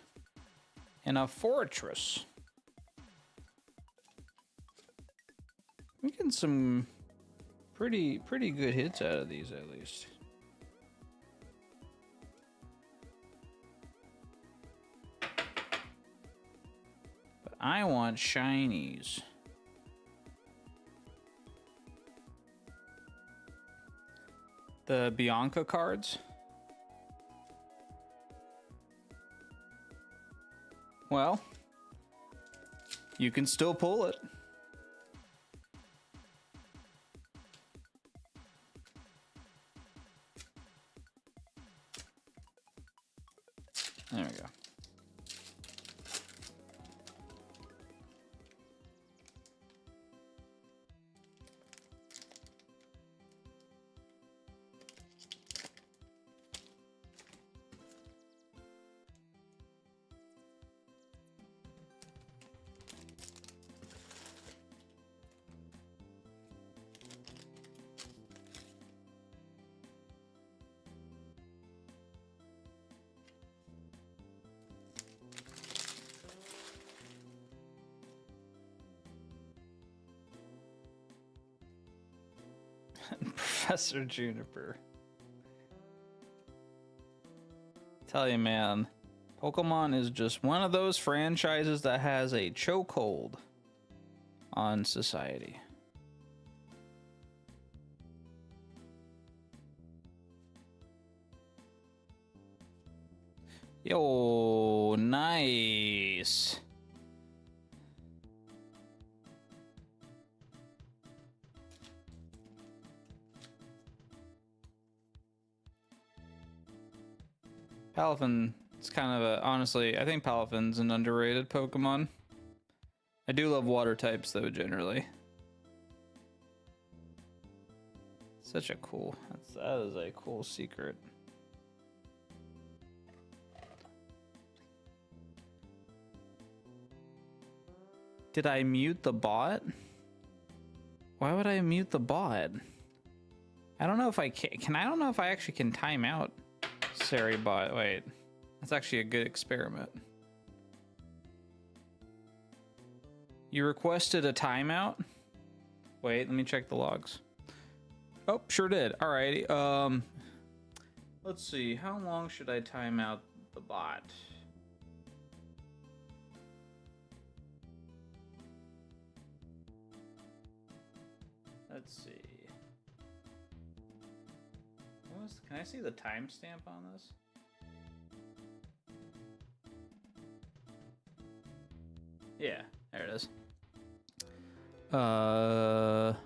And a Fortress. We get some pretty good hits out of these at least. But I want shinies. The Bianca cards. Well, you can still pull it. There we go. Professor Juniper. Tell you, man, Pokemon is just one of those franchises that has a chokehold on society. Yo, nice. Palafin, it's kind of a, honestly, I think Palafin's an underrated Pokemon. I do love water types though, generally. Such a cool, that is a cool secret. Did I mute the bot? Why would I mute the bot? I don't know if I can I don't know if I actually can time out Sari bot. Wait, that's actually a good experiment. You requested a timeout? Wait, let me check the logs. Oh, sure did. Alrighty. Let's see. How long should I time out the bot? Let's see. Can I see the timestamp on this? Yeah, there it is. All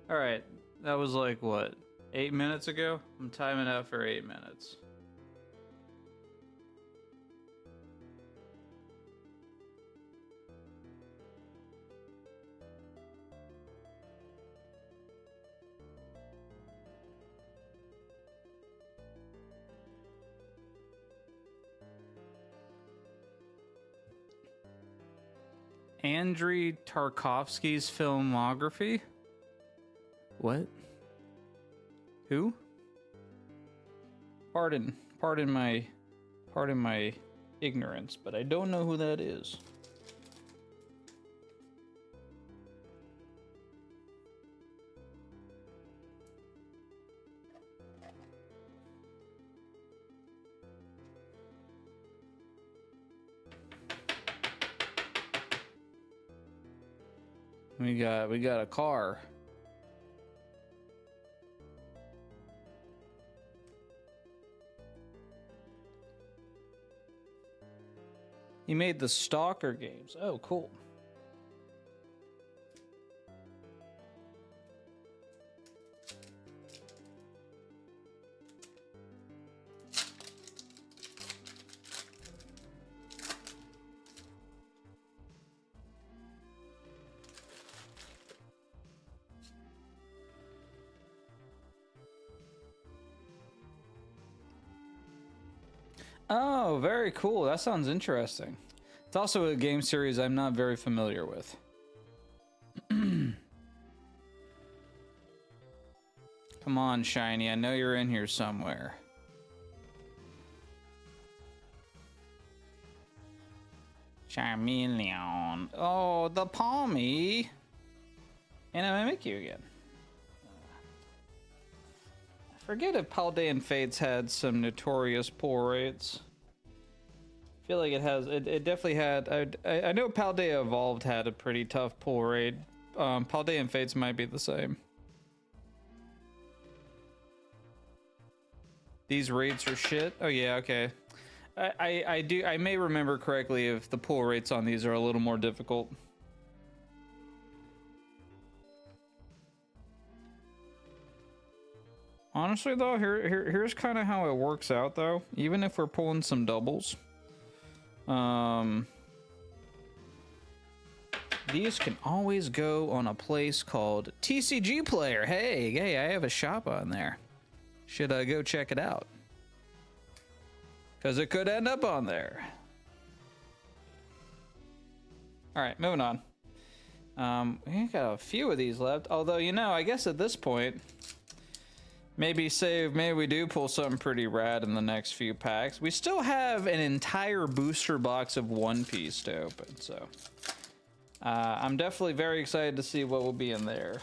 right, that was like what, 8 minutes ago? I'm timing out for 8 minutes. Andrei Tarkovsky's filmography? What? Who? Pardon my ignorance, but I don't know who that is. We got a car. He made the Stalker games. Oh, cool. Oh, very cool. That sounds interesting. It's also a game series I'm not very familiar with. Come on, Shiny. I know you're in here somewhere. Charmeleon. Oh, the Palmy. And I mimic you again. I forget if Paldean Fates had some notorious pull rates. I feel like it has. It definitely had. I know Paldea Evolved had a pretty tough pull rate. Paldean Fates might be the same. These rates are shit. Oh yeah, okay. I may remember correctly if the pull rates on these are a little more difficult. Honestly though, here's kind of how it works out though. Even if we're pulling some doubles, these can always go on a place called TCG Player. Hey, I have a shop on there. Should I go check it out? Because it could end up on there. All right, moving on. We got a few of these left. Although, you know, I guess at this point, maybe we do pull something pretty rad in the next few packs. We still have an entire booster box of One Piece to open, so I'm definitely very excited to see what will be in there.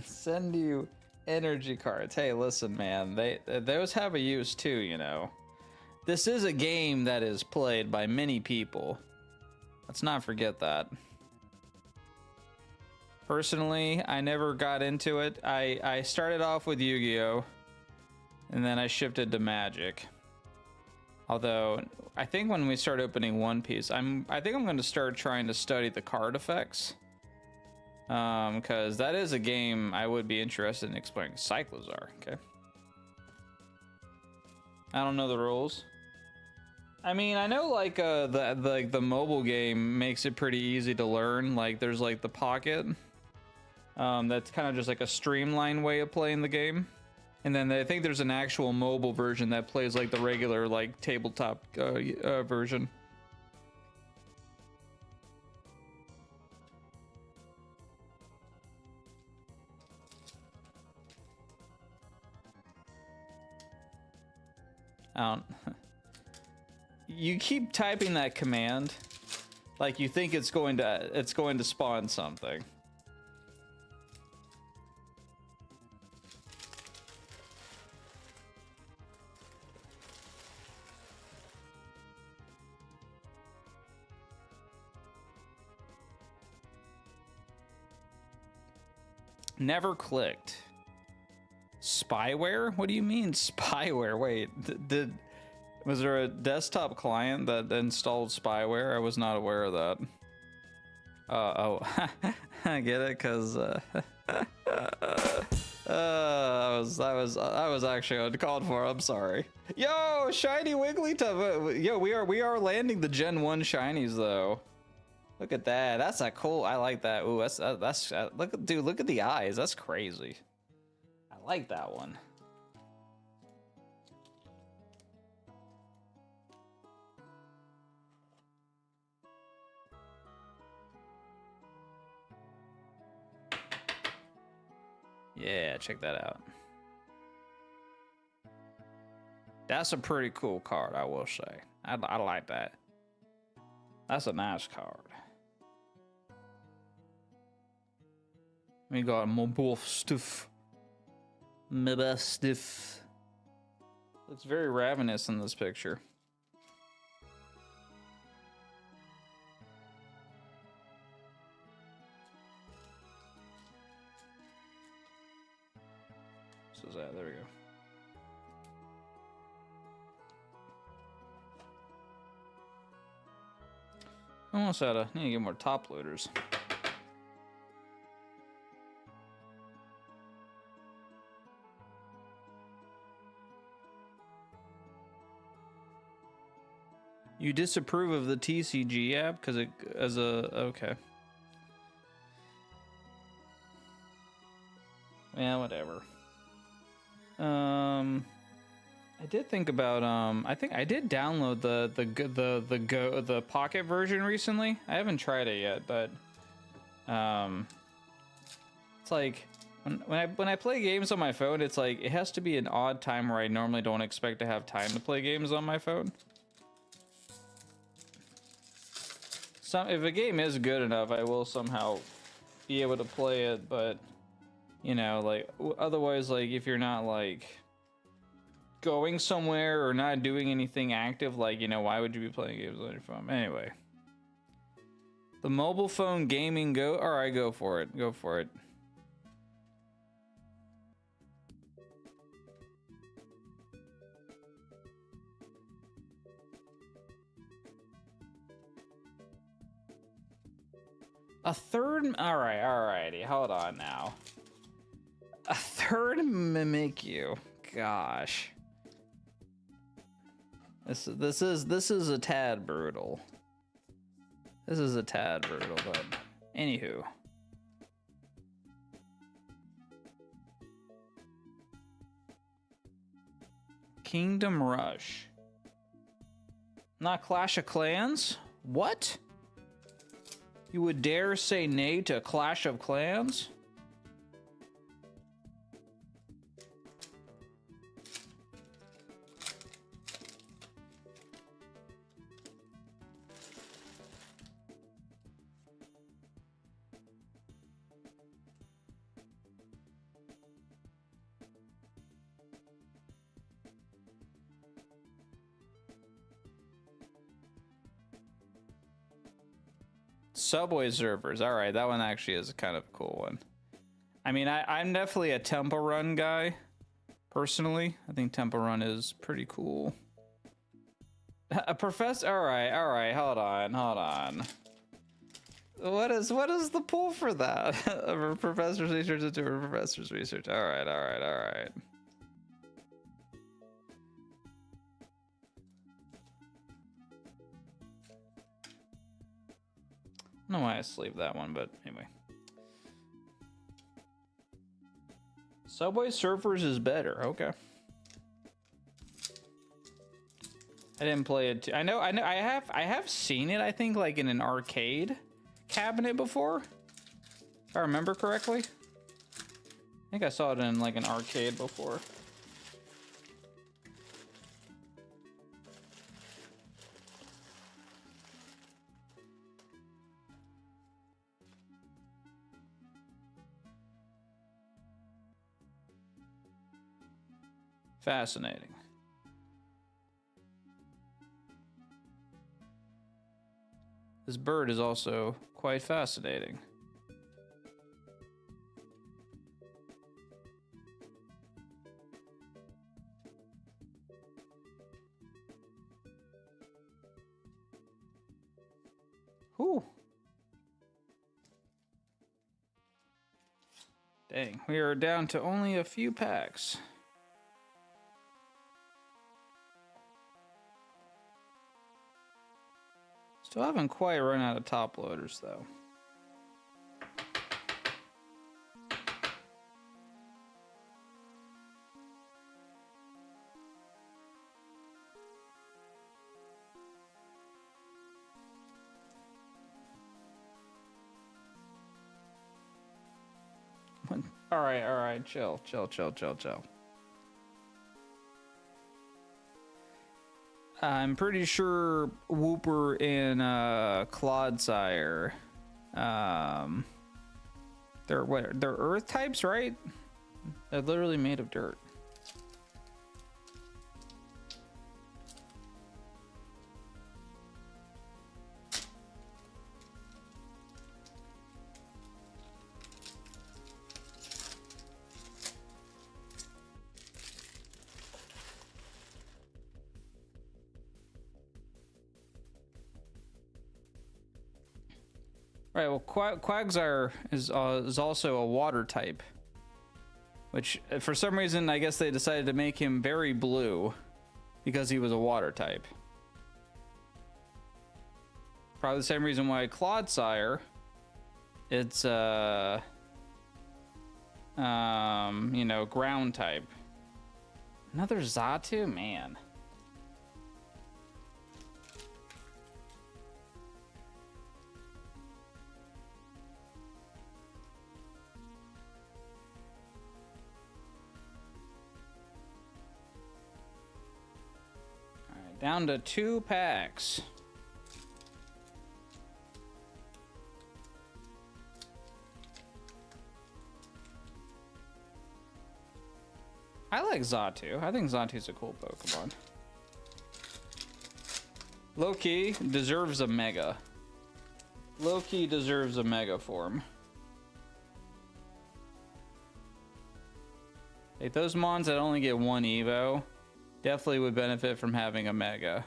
Send you energy cards. Hey, listen, man, those have a use too, you know. This is a game that is played by many people. Let's not forget that. Personally, I never got into it. I started off with Yu-Gi-Oh! And then I shifted to Magic. Although, I think when we start opening One Piece, I think I'm going to start trying to study the card effects. Because that is a game I would be interested in exploring. Cyclozar, okay. I don't know the rules. I mean, I know like the mobile game makes it pretty easy to learn. Like there's like the Pocket. That's kind of just like a streamlined way of playing the game. And then I think there's an actual mobile version that plays like the regular like tabletop version. You keep typing that command like you think it's going to spawn something. Never clicked. Spyware? What do you mean spyware? Wait, was there a desktop client that installed spyware? I was not aware of that. Oh, I get it, cause I was actually uncalled for. I'm sorry. Yo, shiny Wigglytuff. Yo, we are landing the Gen 1 shinies though. Look at that. That's a cool. I like that. Ooh, that's look, dude. Look at the eyes. That's crazy. I like that one. Yeah, check that out. That's a pretty cool card, I will say. I like that. That's a nice card. We got mobile stuff. Mobile stuff. Looks very ravenous in this picture. So is that? There we go. Almost out of. Need to get more top loaders. You disapprove of the TCG app because it as a okay. Yeah, whatever. I did think about I think I did download the Pocket version recently. I haven't tried it yet, but it's like when I play games on my phone, it's like it has to be an odd time where I normally don't expect to have time to play games on my phone. If a game is good enough, I will somehow be able to play it, but you know, like otherwise, like if you're not like going somewhere or not doing anything active, like, you know, why would you be playing games on your phone? Anyway, the mobile phone gaming all right, go for it, go for it. A third, alrighty, hold on now. A third Mimikyu, gosh. This is a tad brutal. This is a tad brutal, but anywho. Kingdom Rush. Not Clash of Clans? What? You would dare say nay to Clash of Clans? Subway servers. All right, that one actually is kind of a cool one. I mean, I'm definitely a Temple Run guy, personally. I think Temple Run is pretty cool. A professor. All right. Hold on. What is the pull for that? A professor's research into a professor's research. All right. I don't know why I sleeved that one, but anyway. Subway Surfers is better. Okay. I didn't play it. I know. I have seen it. I think like in an arcade cabinet before, if I remember correctly. I think I saw it in like an arcade before. Fascinating. This bird is also quite fascinating. Whew. Dang, we are down to only a few packs. Still haven't quite run out of top loaders, though. All right, chill. I'm pretty sure Wooper and Clodsire, they're earth types, right? They're literally made of dirt. Right, well, Quagsire is also a water type, which for some reason I guess they decided to make him very blue because he was a water type. Probably the same reason why Clodsire, it's you know, ground type. Another Xatu? Man. All right, down to 2 packs. I like Xatu. I think Xatu's a cool Pokemon. Low-key deserves a Mega. Low-key deserves a Mega form. Like, those Mons that only get 1 Evo definitely would benefit from having a Mega.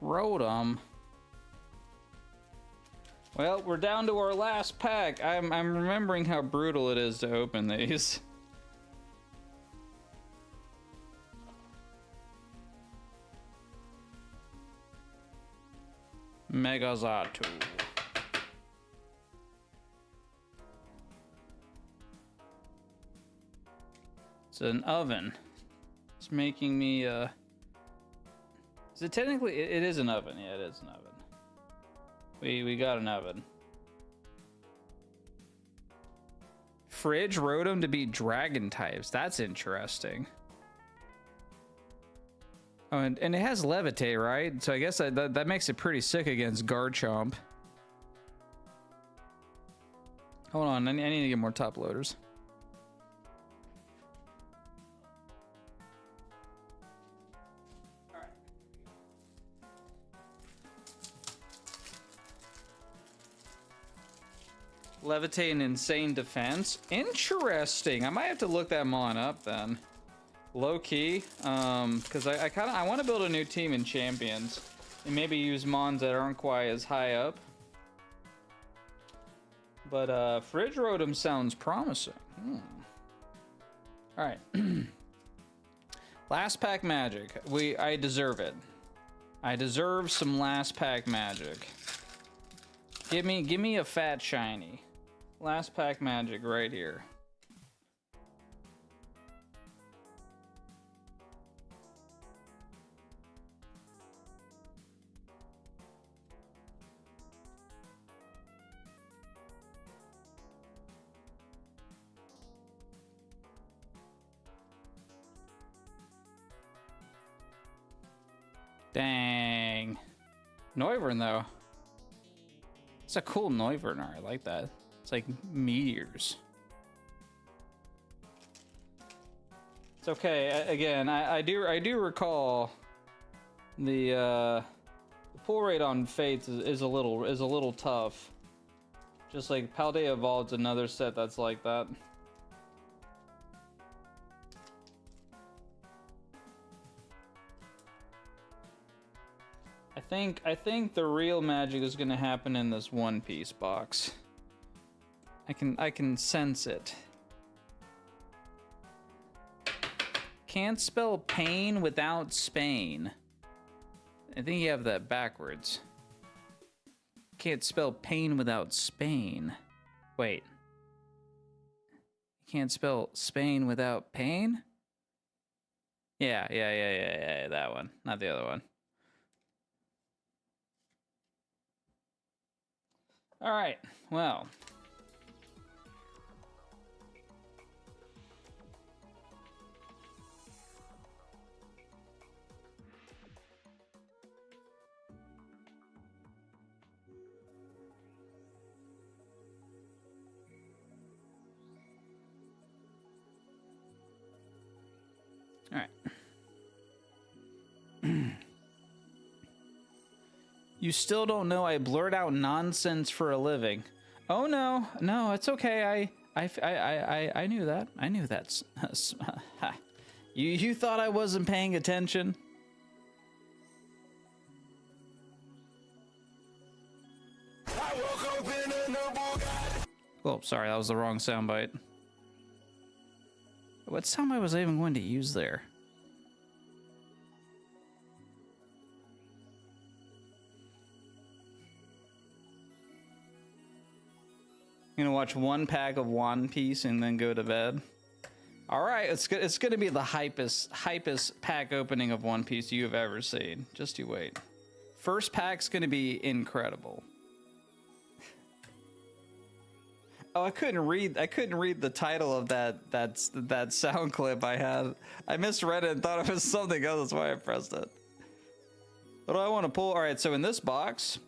Rotom. Well, we're down to our last pack. I'm remembering how brutal it is to open these. Mega Xatu. It's an oven. It's making me is it technically? It is an oven. Yeah, it is an oven. We got an oven. Fridge Rotom to be dragon types. That's interesting. Oh, and it has Levitate, right? So I guess that makes it pretty sick against Garchomp. Hold on, I need to get more top loaders. Levitate and Insane Defense. Interesting. I might have to look that Mon up then. Low key, because I want to build a new team in Champions and maybe use Mons that aren't quite as high up. But Fridge Rotom sounds promising. All right. Last pack magic. I deserve it. I deserve some last pack magic. Give me a fat shiny. Last pack magic right here. Dang. Noivern though. It's a cool Noivern. I like that. It's like meteors. It's okay. Again, I do recall the pull rate on Fates is a little tough. Just like Paldean Evolved's another set that's like that. I think the real magic is gonna happen in this One Piece box. I can sense it. Can't spell pain without Spain. I think you have that backwards. Can't spell pain without Spain. Wait. Can't spell Spain without pain? Yeah, that one, not the other one. All right, well. All right. You still don't know I blurt out nonsense for a living. Oh no, it's okay. I knew that. I knew that. You thought I wasn't paying attention? Oh, sorry, that was the wrong soundbite. What soundbite was I even going to use there? You gonna watch one pack of One Piece and then go to bed? All right, it's gonna be the hypest pack opening of One Piece you have ever seen. Just you wait. First pack's gonna be incredible. Oh, I couldn't read the title of that sound clip I had. I misread it and thought it was something else. That's why I pressed it. What do I want to pull? All right, so in this box,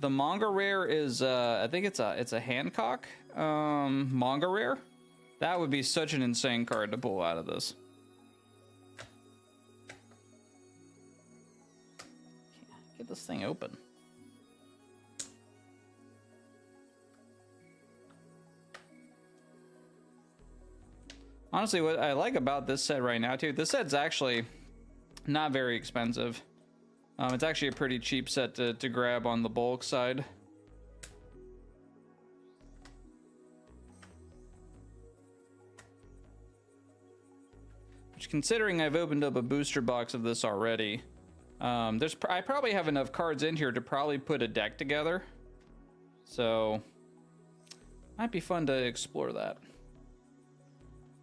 the manga rare is I think it's a Hancock manga rare. That would be such an insane card to pull out of this. Get this thing open. Honestly, what I like about this set right now, too, this set's actually not very expensive. It's actually a pretty cheap set to grab on the bulk side. Which, considering I've opened up a booster box of this already, I probably have enough cards in here to probably put a deck together. So, might be fun to explore that.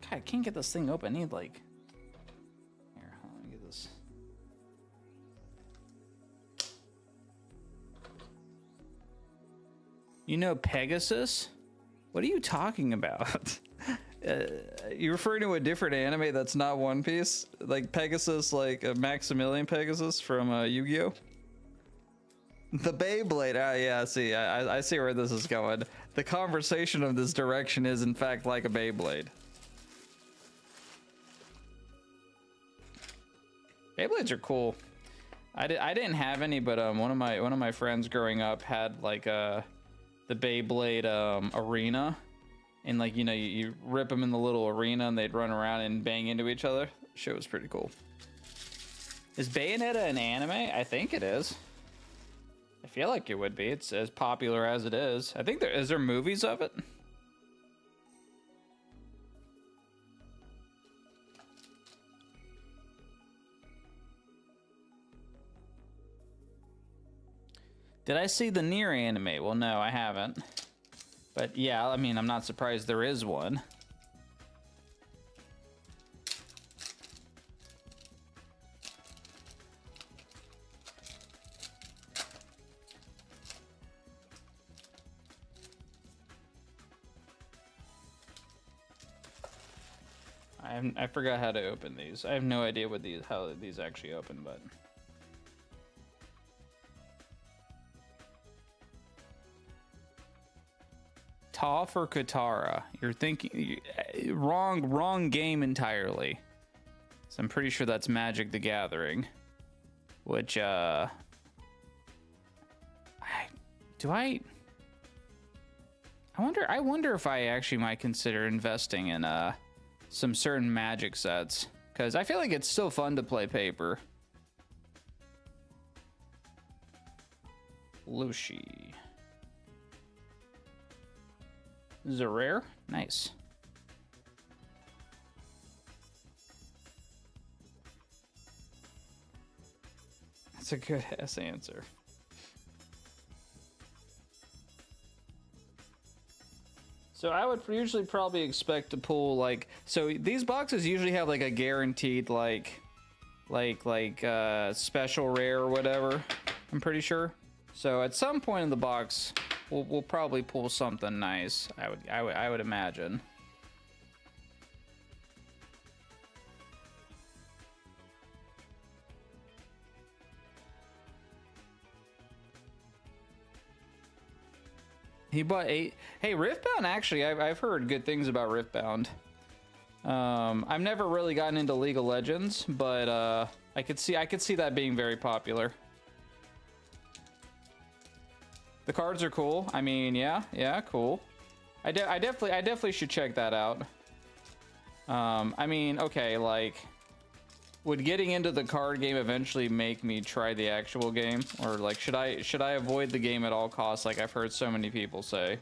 God, I can't get this thing open. I need, like... Here, let me get this. You know Pegasus? What are you talking about? You referring to a different anime that's not One Piece? Like Pegasus, like a Maximilian Pegasus from Yu-Gi-Oh? The Beyblade. Ah, yeah, see, I see where this is going. The conversation of this direction is, in fact, like a Beyblade. Beyblades are cool. I didn't have any, but one of my friends growing up had like the Beyblade arena, and like you rip them in the little arena and they'd run around and bang into each other. Shit was pretty cool. Is Bayonetta an anime? I think it is. I feel like it would be. It's as popular as it is. I think is there movies of it? Did I see the Nier anime? Well, no, I haven't. But yeah, I mean, I'm not surprised there is one. I forgot how to open these. I have no idea how these actually open, but... Toph or Katara? You're thinking wrong game entirely. So I'm pretty sure that's Magic the Gathering, which I wonder if I actually might consider investing in some certain Magic sets, because I feel like it's still fun to play paper. Lushi. This is a rare? Nice. That's a good ass answer. So I would usually probably expect to pull like, so these boxes usually have like a guaranteed like special rare or whatever, I'm pretty sure. So at some point in the box, we'll probably pull something nice. I would imagine. He bought 8. Hey, Riftbound, actually, I've heard good things about Riftbound. I've never really gotten into League of Legends, but I could see that being very popular. The cards are cool. I mean, yeah, cool. I definitely should check that out. I mean, okay, like, would getting into the card game eventually make me try the actual game, or like should I avoid the game at all costs, like I've heard so many people say?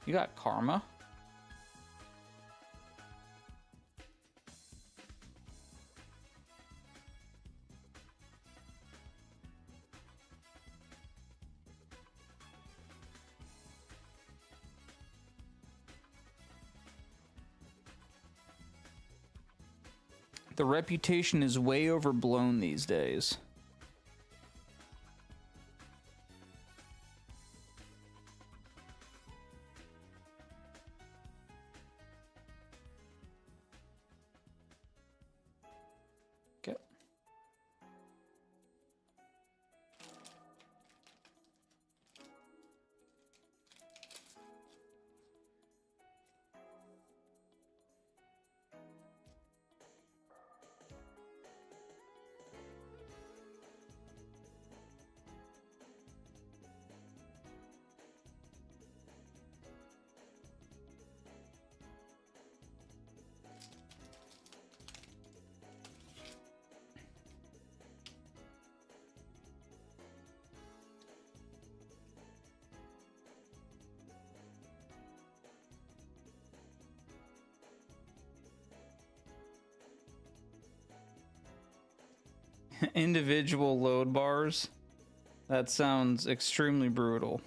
You got Karma? The reputation is way overblown these days. Okay. Individual load bars. That sounds extremely brutal.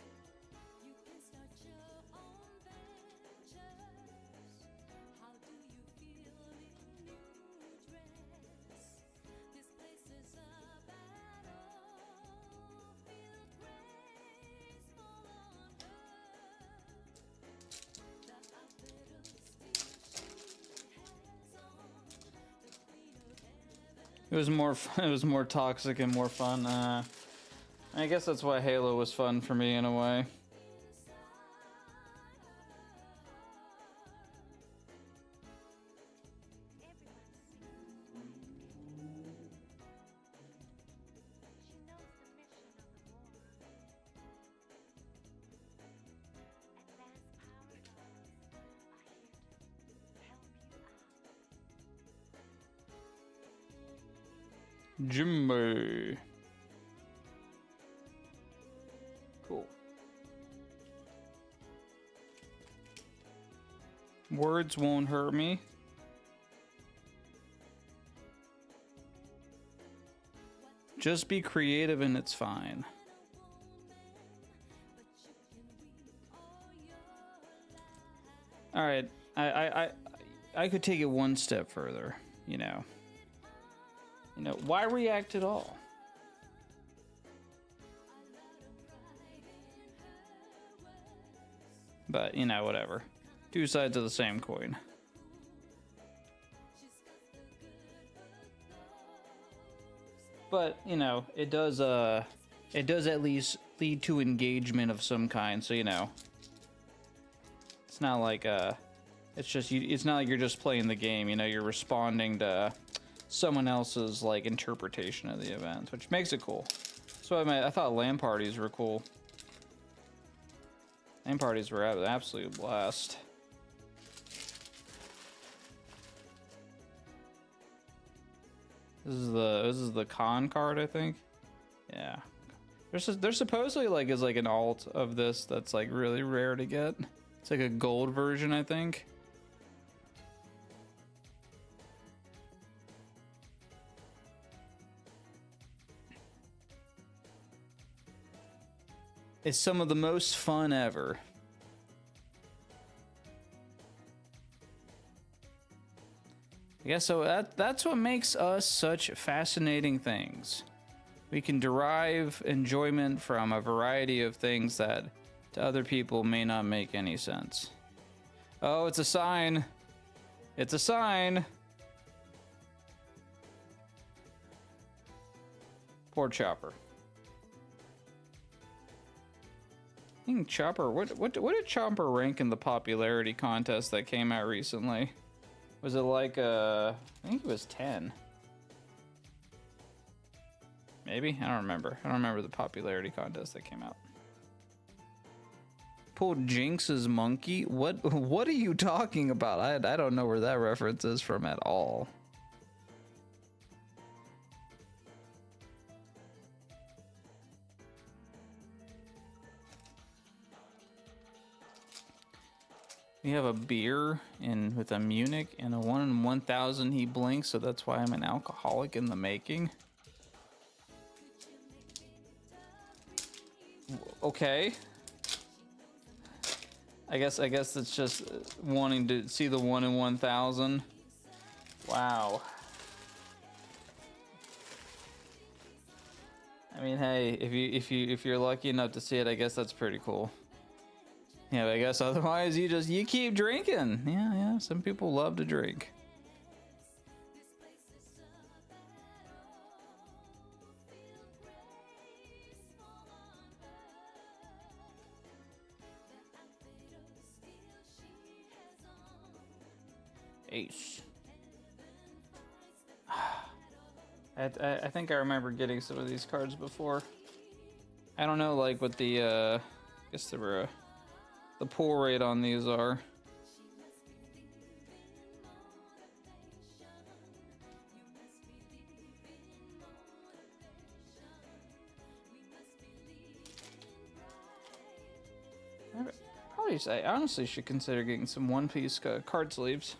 It was more fun, it was more toxic and more fun. I guess that's why Halo was fun for me in a way. Jimmy. Cool. Words won't hurt me. Just be creative and it's fine. All right, I could take it one step further, you know. You know, why react at all? But, you know, whatever. Two sides of the same coin. But, you know, it does at least lead to engagement of some kind, so, you know. It's not like, it's not like you're just playing the game, you know, you're responding to someone else's like interpretation of the event, which makes it cool. So I thought LAN parties were cool. LAN parties were an absolute blast. This is the con card, I think. Yeah. There's supposedly like is like an alt of this that's like really rare to get. It's like a gold version, I think. It's some of the most fun ever. I guess so. That's what makes us such fascinating things. We can derive enjoyment from a variety of things that to other people may not make any sense. Oh, it's a sign. It's a sign. Poor Chopper. I think Chopper, what did Chopper rank in the popularity contest that came out recently? Was it like I think it was 10. Maybe? I don't remember. I don't remember the popularity contest that came out. Pulled Jinx's monkey? What are you talking about? I don't know where that reference is from at all. We have a beer with a Munich and a 1 in 1,000 he blinks, so that's why I'm an alcoholic in the making. Okay. I guess it's just wanting to see the 1 in 1,000. Wow. I mean, hey, if you're lucky enough to see it, I guess that's pretty cool. Yeah, but I guess otherwise you keep drinking. Yeah, some people love to drink. Ace. I think I remember getting some of these cards before. I don't know, like what the I guess the pull rate on these are. I honestly should consider getting some one-piece card sleeves.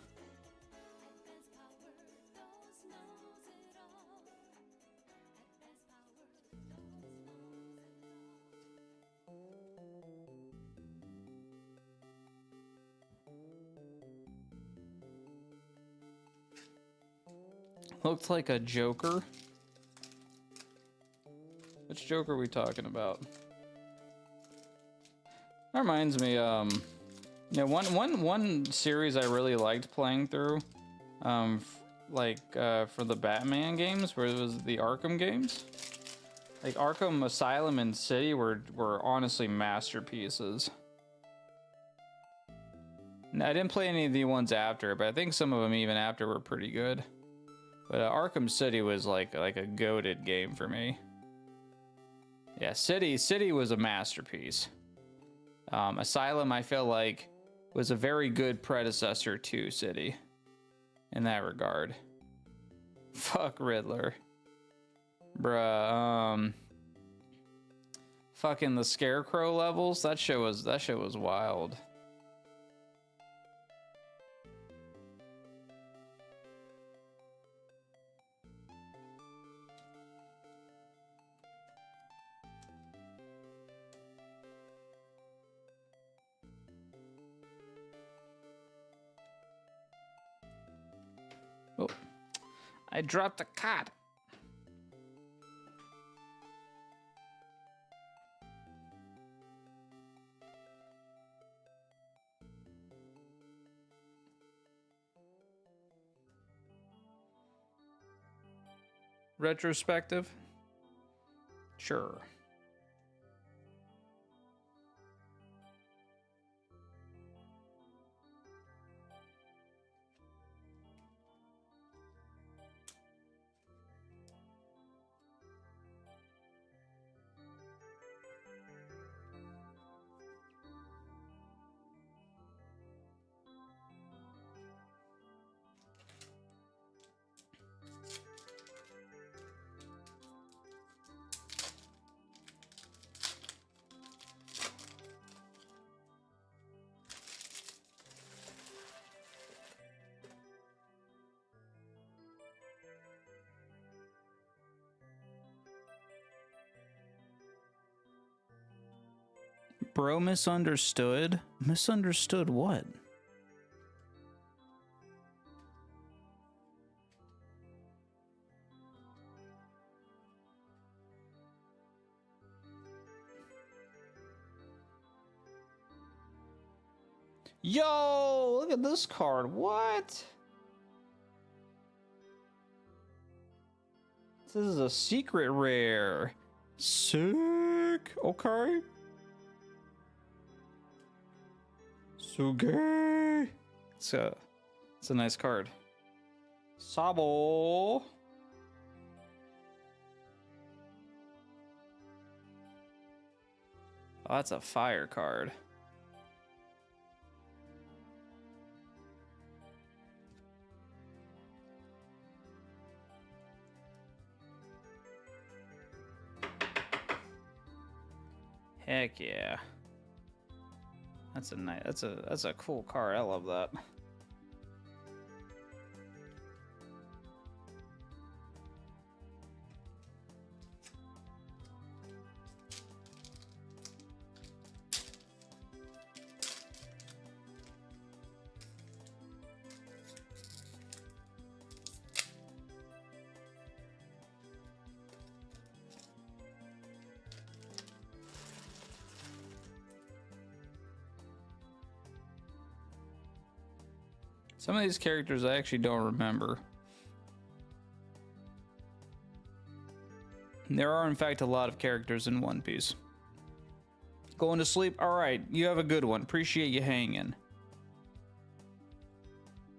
Looks like a Joker. Which Joker are we talking about? That reminds me, one series I really liked playing through, for the Batman games, where it was the Arkham games. Like Arkham Asylum and City were honestly masterpieces. Now, I didn't play any of the ones after, but I think some of them even after were pretty good. But Arkham City was like a goated game for me. Yeah, City was a masterpiece. Asylum, I feel like, was a very good predecessor to City in that regard. Fuck Riddler. Bruh, fucking the Scarecrow levels, that shit was wild. Oh, I dropped a card. Retrospective? Sure. Bro misunderstood? Misunderstood what? Yo, look at this card. What? This is a secret rare. Sick. Okay. Suge. It's a nice card. Sabo. Oh, that's a fire card. Heck yeah. That's a nice, that's a cool card. I love that. Some of these characters I actually don't remember. There are, in fact, a lot of characters in One Piece. Going to sleep? Alright, you have a good one. Appreciate you hanging.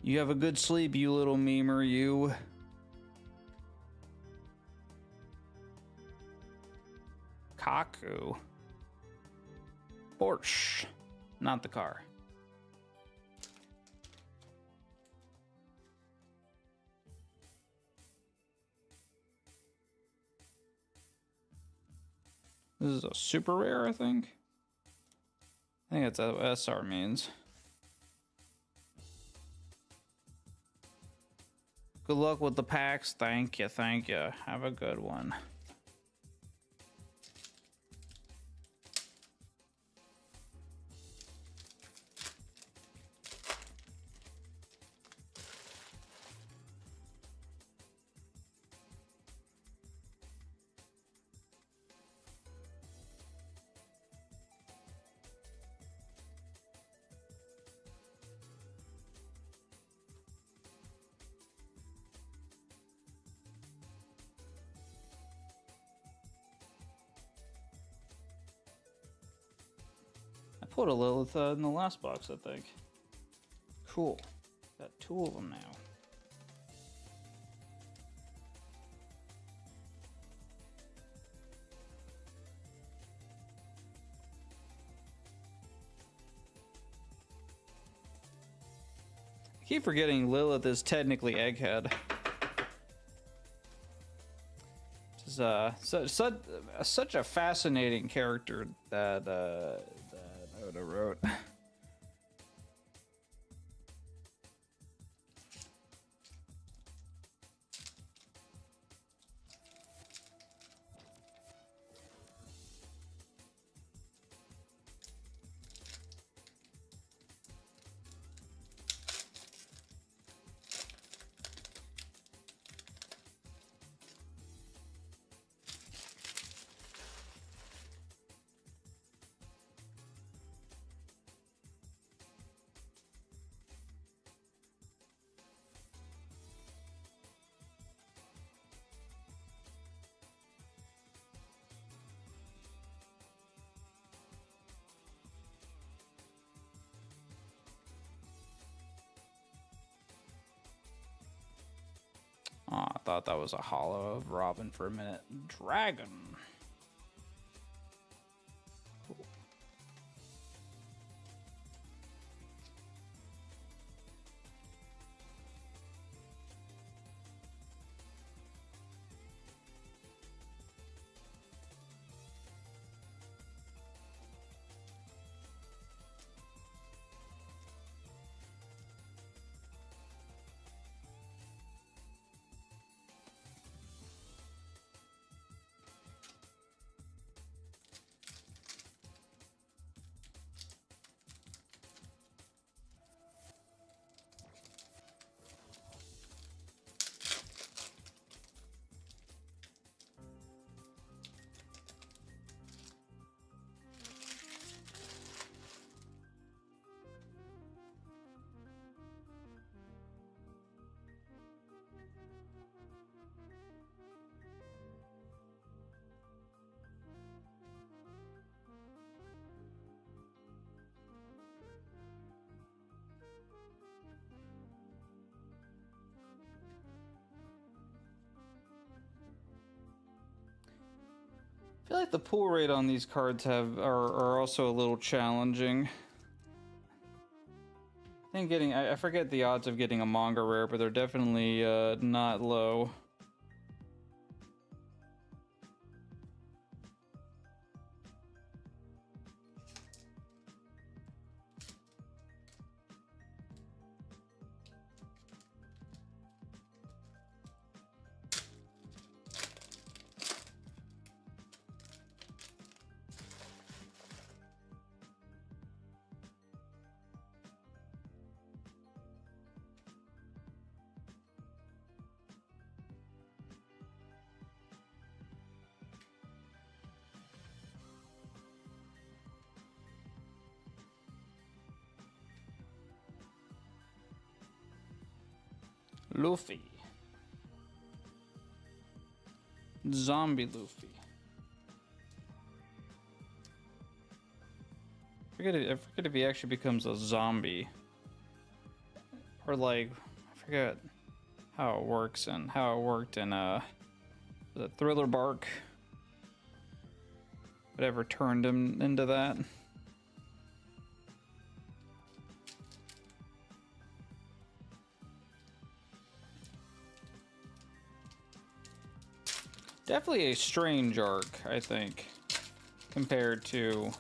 You have a good sleep, you little memer, you. Kaku. Porsche. Not the car. This is a super rare, I think. I think that's what SR means. Good luck with the packs. Thank you, thank you. Have a good one. I put a Lilith in the last box, I think. Cool. Got 2 of them now. I keep forgetting Lilith is technically Egghead. Which is such a fascinating character that Oda wrote. Oh, I thought that was a hollow of Robin for a minute. Dragon. Cool. I feel like the pull rate on these cards are also a little challenging. I think I forget the odds of getting a manga rare, but they're definitely not low. Luffy. Zombie Luffy. I forget if he actually becomes a zombie. Or like, I forget how it works and how it worked in the Thriller Bark. Whatever turned him into that. Definitely a strange arc, I think, compared to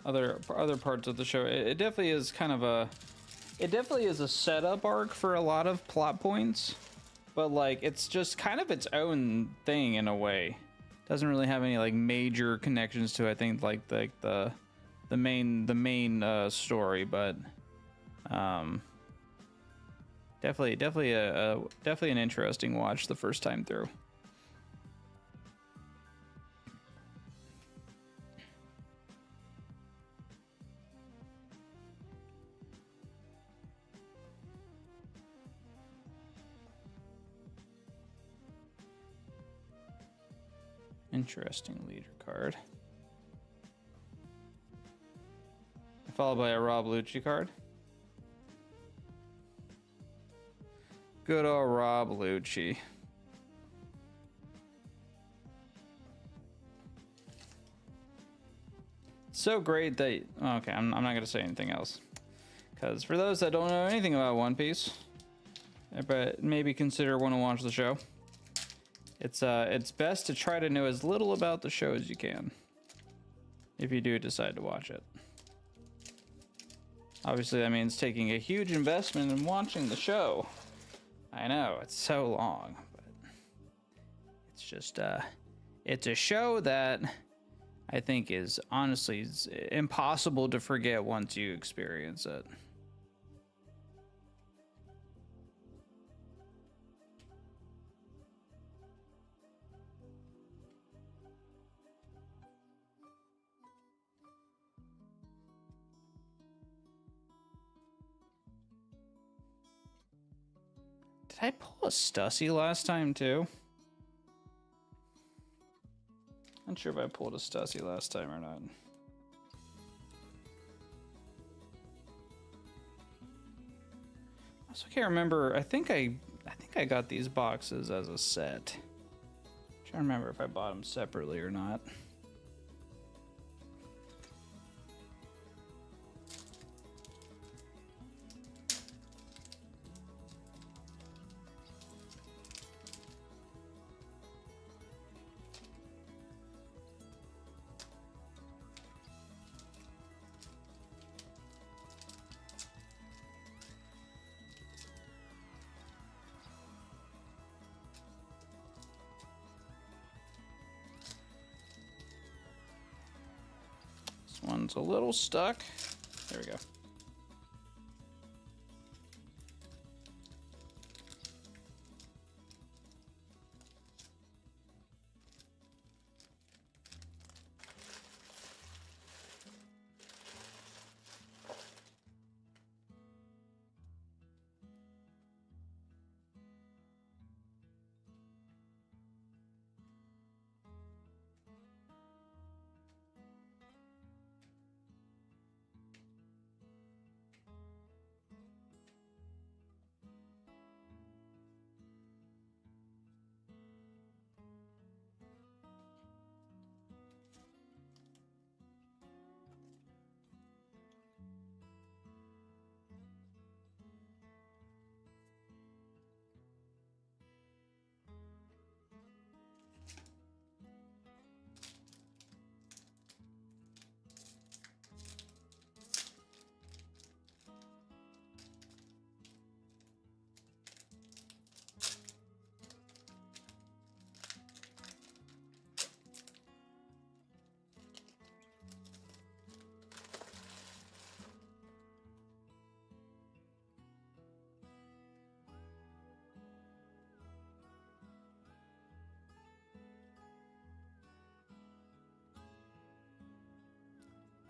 other parts of the show. It definitely is kind of a, it definitely is a setup arc for a lot of plot points, but like it's just kind of its own thing in a way. Doesn't really have any like major connections to, I think, like the main story, but definitely an interesting watch the first time through. Interesting leader card. Followed by a Rob Lucci card. Good old Rob Lucci. So great that... Okay, I'm not going to say anything else. Because for those that don't know anything about One Piece, but maybe want to watch the show, it's best to try to know as little about the show as you can, if you do decide to watch it. Obviously, that means taking a huge investment in watching the show. I know, it's so long, but it's just, it's a show that I think is honestly impossible to forget once you experience it. Did I pull a Stussy last time too? Not sure if I pulled a Stussy last time or not. I also can't remember. I think I got these boxes as a set. I'm trying to remember if I bought them separately or not. One's a little stuck. There we go.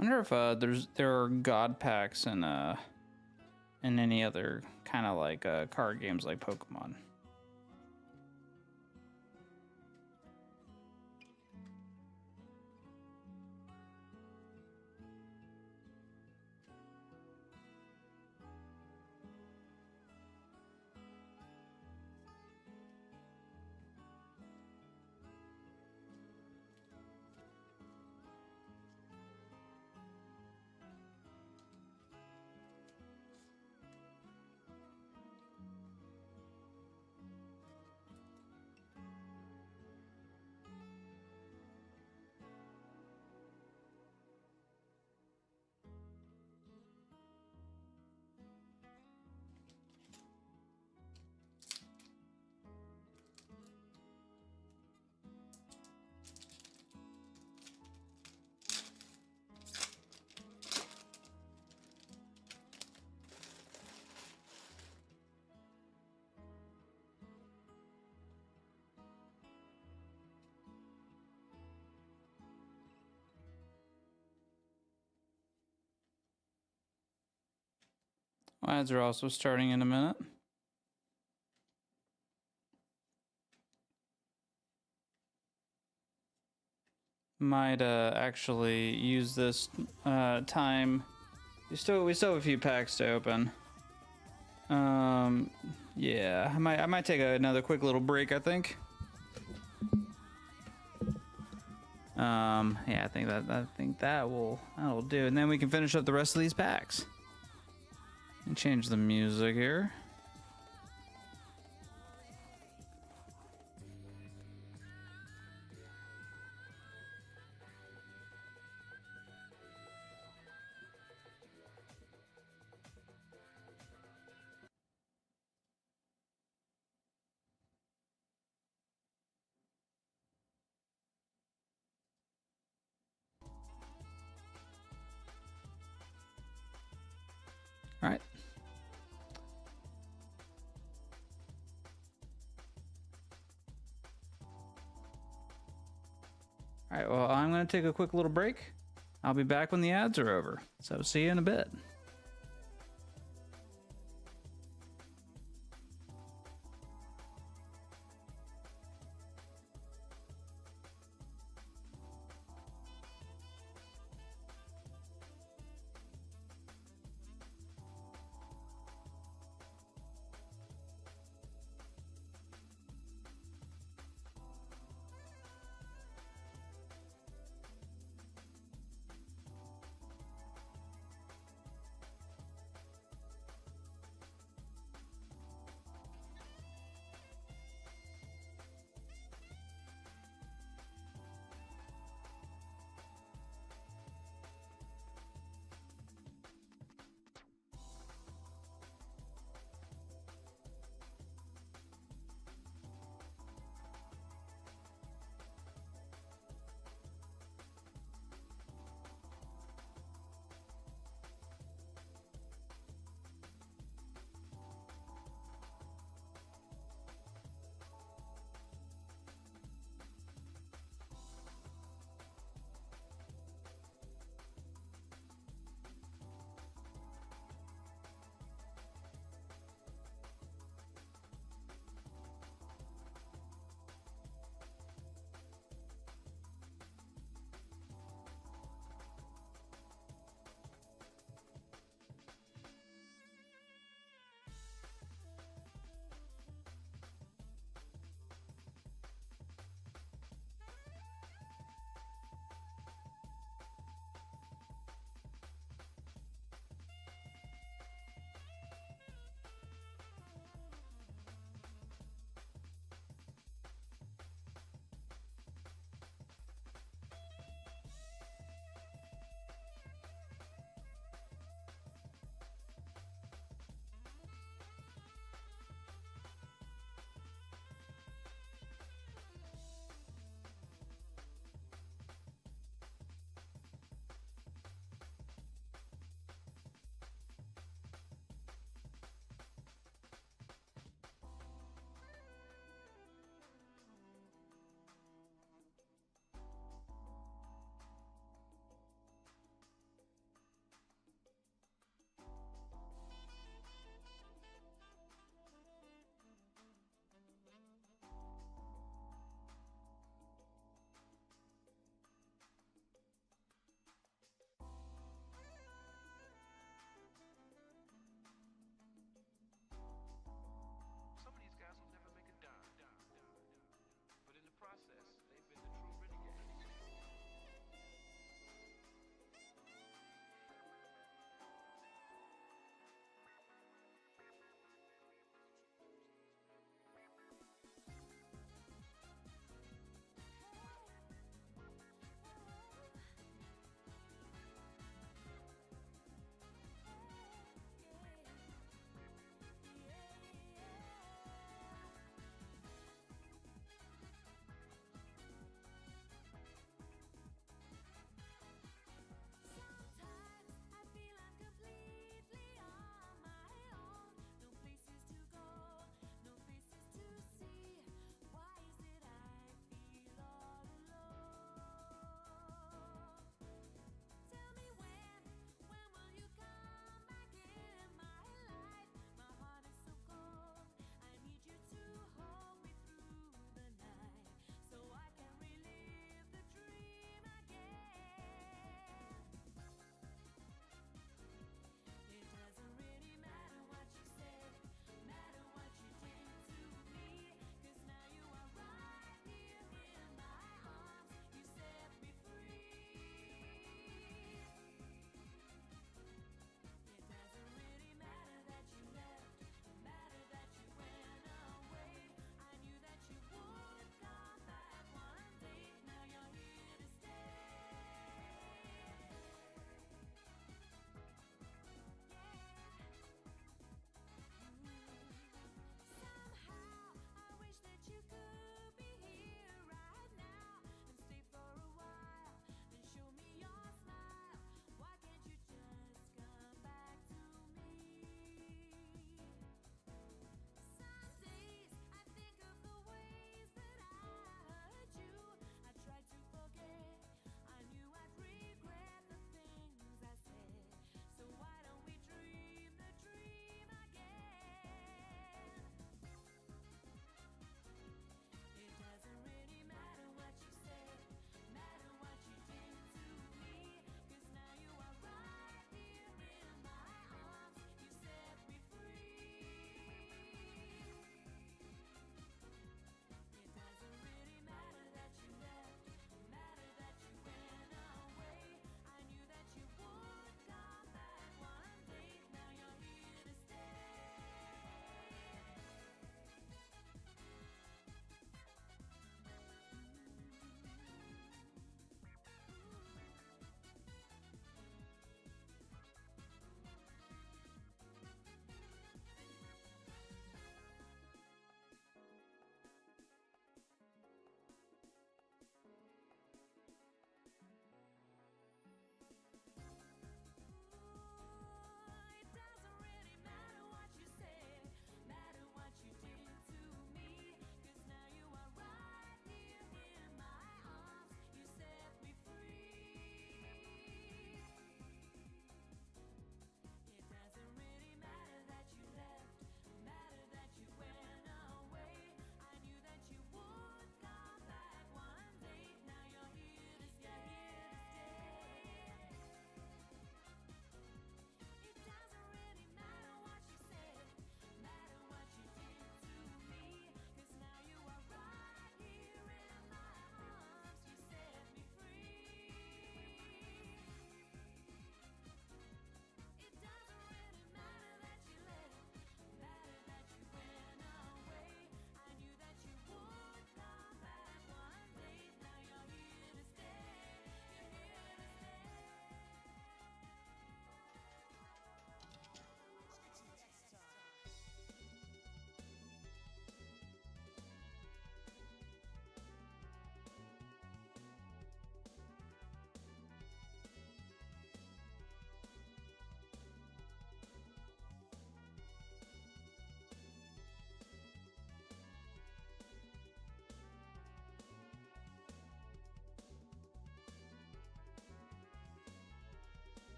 I wonder if there are god packs in and any other kind of like card games like Pokemon. Ads are also starting in a minute. Might actually use this time. We still have a few packs to open. Yeah, I might take another quick little break, I think. Yeah, I think that'll do, and then we can finish up the rest of these packs. And change the music here. All right. All right, well, I'm going to take a quick little break. I'll be back when the ads are over. So see you in a bit.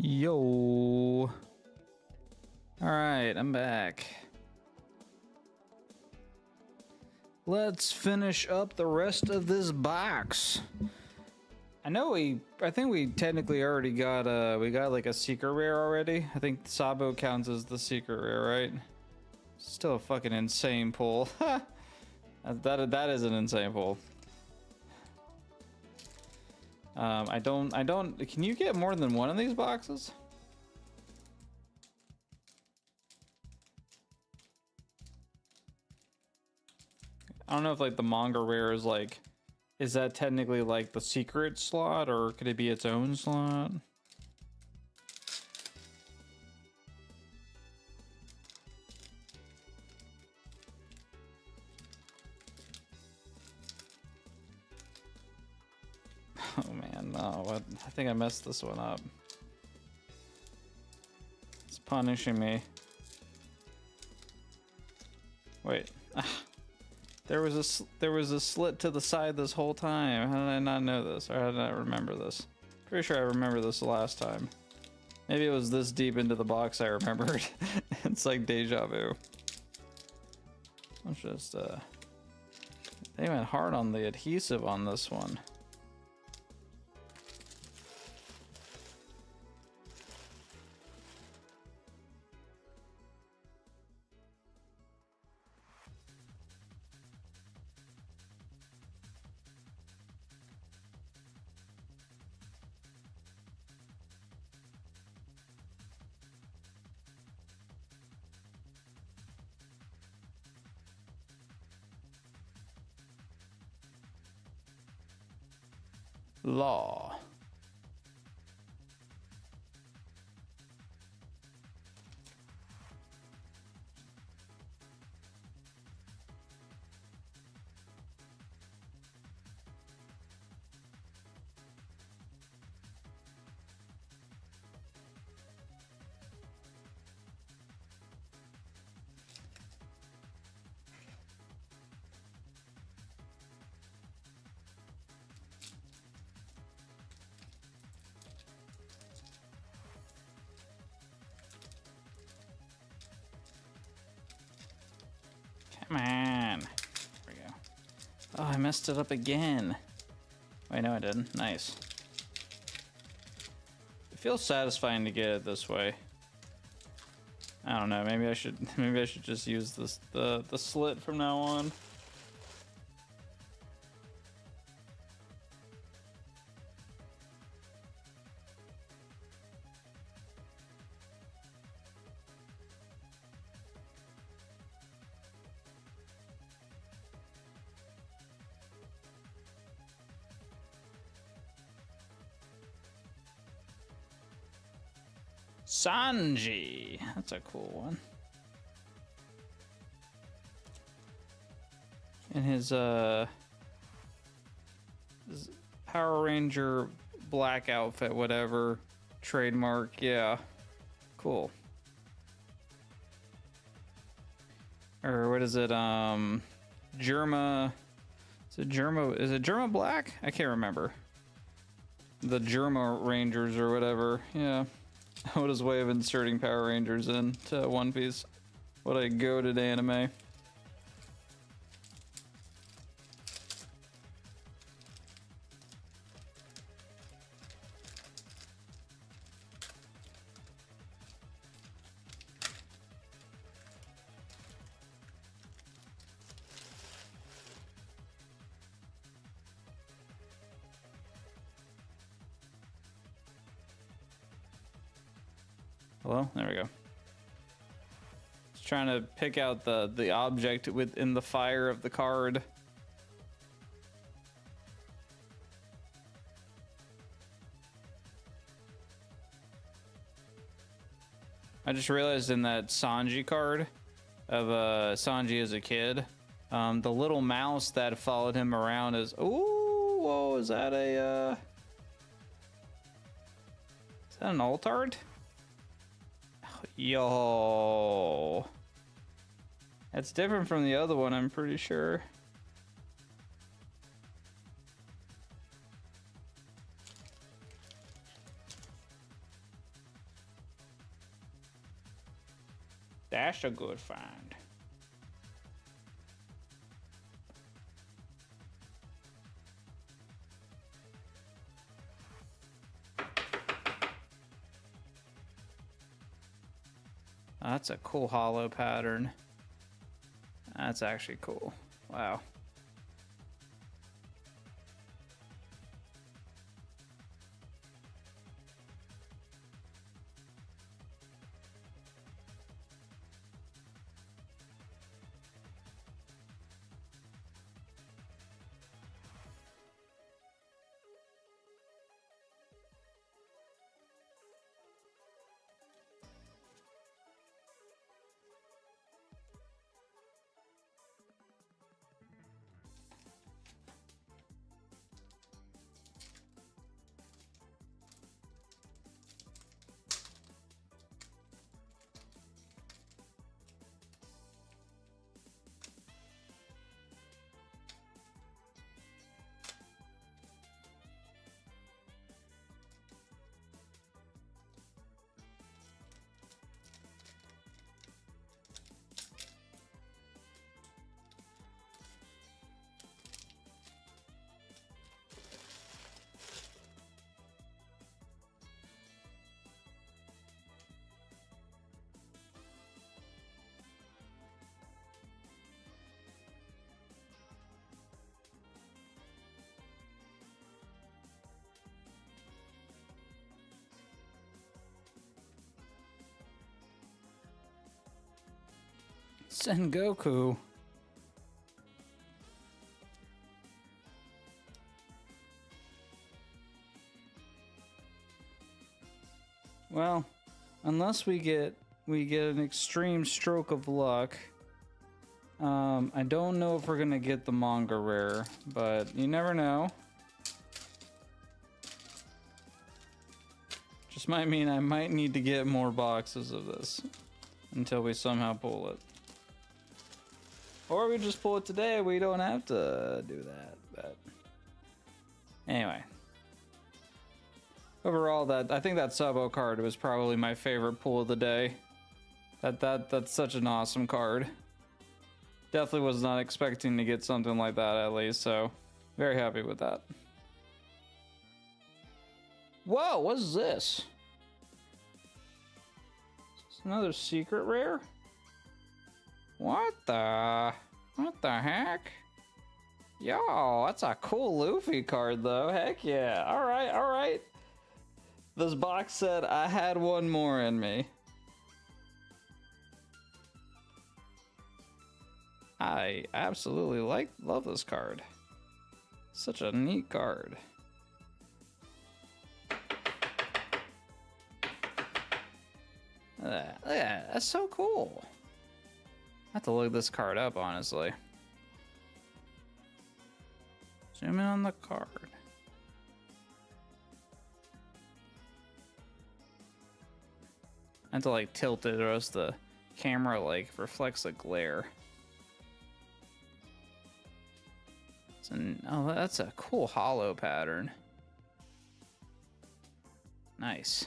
Yo. Alright, I'm back. Let's finish up the rest of this box. I think we technically already got we got like a secret rare already. I think Sabo counts as the secret rare, right? Still a fucking insane pull. that is an insane pull. I don't, can you get more than one of these boxes? I don't know if like the manga rare is like, is that technically like the secret slot, or could it be its own slot? Oh man, no, what? I think I messed this one up. It's punishing me. Wait. There was a slit to the side this whole time. How did I not know this? Or how did I remember this? Pretty sure I remember this the last time. Maybe it was this deep into the box I remembered. It's like deja vu. Let's just they went hard on the adhesive on this one. Law. Come on. There we go. Oh, I messed it up again. Wait, no I didn't. Nice. It feels satisfying to get it this way. I don't know, maybe I should just use this the slit from now on. Sanji, that's a cool one. And his Power Ranger black outfit, whatever, trademark, yeah, cool. Or what is it? Germa. Is it Germa? Is it Germa black? I can't remember. The Germa Rangers or whatever. Yeah. What his way of inserting Power Rangers into One Piece. What a goated anime. Hello? There we go. Just trying to pick out the object within the fire of the card. I just realized in that Sanji card of Sanji as a kid, the little mouse that followed him around is, ooh, whoa, is that an alt-art? Yo, that's different from the other one, I'm pretty sure. That's a good find. That's a cool hollow pattern. That's actually cool. Wow. Sengoku. Well, unless we get an extreme stroke of luck, I don't know if we're gonna get the manga rare, but you never know. Just might mean I might need to get more boxes of this until we somehow pull it. Or we just pull it today, we don't have to do that, but anyway. Overall, I think that Sabo card was probably my favorite pull of the day. That's such an awesome card. Definitely was not expecting to get something like that at least, so very happy with that. Whoa, what is this? Is this another secret rare? What the heck? Yo, that's a cool Luffy card though. Heck yeah. All right. This box said I had one more in me. I absolutely love this card. Such a neat card. Yeah, that's so cool. I have to look this card up, honestly. Zoom in on the card. I have to like tilt it or else the camera like reflects the glare. Oh, that's a cool hollow pattern. Nice.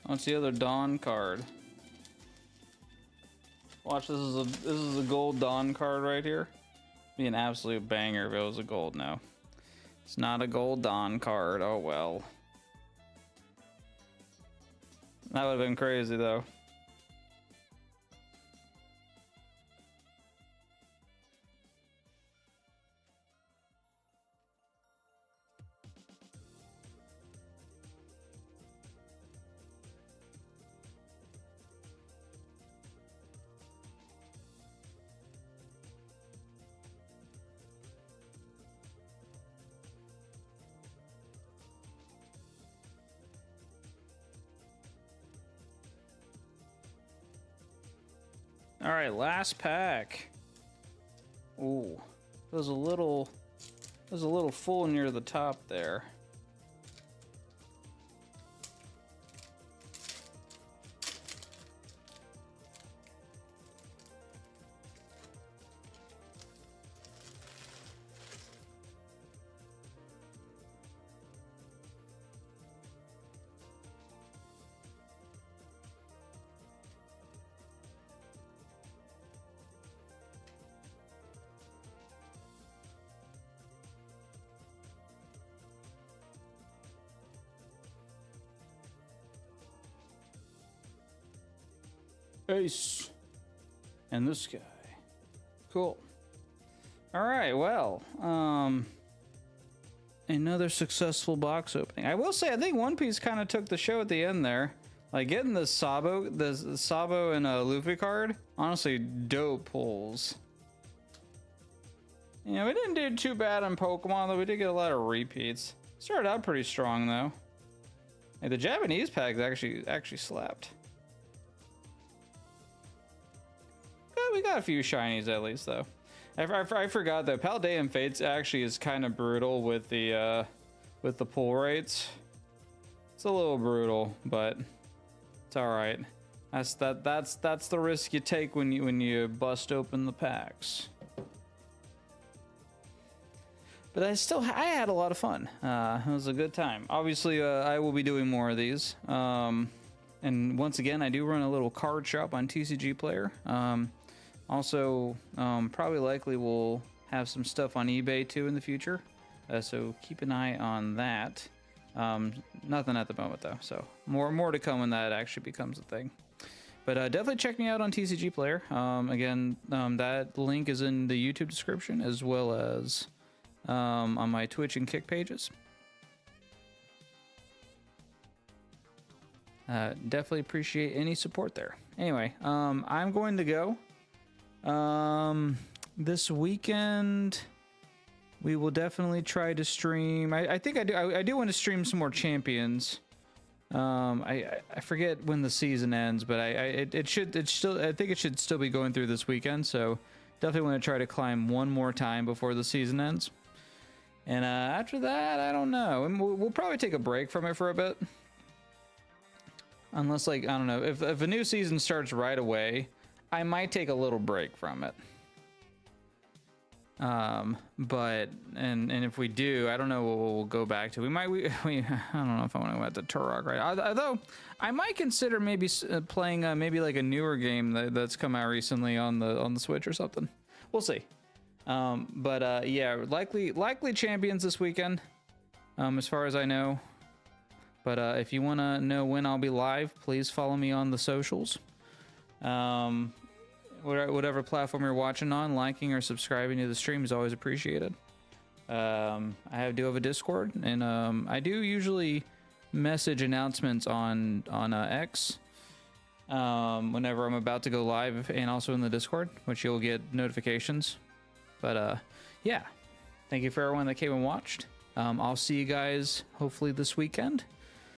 What's the other Dawn card? Watch, this is a gold Dawn card right here. Be an absolute banger if it was a gold. No, it's not a gold Dawn card. Oh well. That would have been crazy though. All right, last pack. Ooh, it was a little full near the top there. Ace. And this guy. Cool. All right, well, another successful box opening. I will say, I think One Piece kind of took the show at the end there. Like getting the Sabo and a Luffy card, honestly, dope pulls. You know, we didn't do too bad on Pokemon, though. We did get a lot of repeats. Started out pretty strong, though. Like, the Japanese packs actually slapped. We got a few shinies at least, though. I forgot that Paldean Fates actually is kind of brutal with the pull rates. It's a little brutal, but it's all right. That's the risk you take when you bust open the packs. But I had a lot of fun. It was a good time. Obviously, I will be doing more of these. And once again, I do run a little card shop on TCG Player. Also, probably likely we'll have some stuff on eBay too in the future. So keep an eye on that. Nothing at the moment though. So more to come when that actually becomes a thing. But definitely check me out on TCG Player. Again, that link is in the YouTube description as well as on my Twitch and Kick pages. Definitely appreciate any support there. Anyway, I'm going to go. This weekend we will definitely try to stream. I think I do want to stream some more Champions. I forget when the season ends, but I think it should still be going through this weekend, so definitely want to try to climb one more time before the season ends. And after that, I don't know. And we'll probably take a break from it for a bit. Unless, like, I don't know, if a new season starts right away, I might take a little break from it. But if we do, I don't know what we'll go back to. I don't know if I want to go back to Turok, right? Although I might consider maybe playing maybe like a newer game that's come out recently on the Switch or something. We'll see. Yeah, likely Champions this weekend, as far as I know. But if you want to know when I'll be live, please follow me on the socials. Whatever platform you're watching on, liking or subscribing to the stream is always appreciated. I do have a Discord, and I do usually message announcements on X whenever I'm about to go live, and also in the Discord, which you'll get notifications. But yeah, thank you for everyone that came and watched. I'll see you guys hopefully this weekend.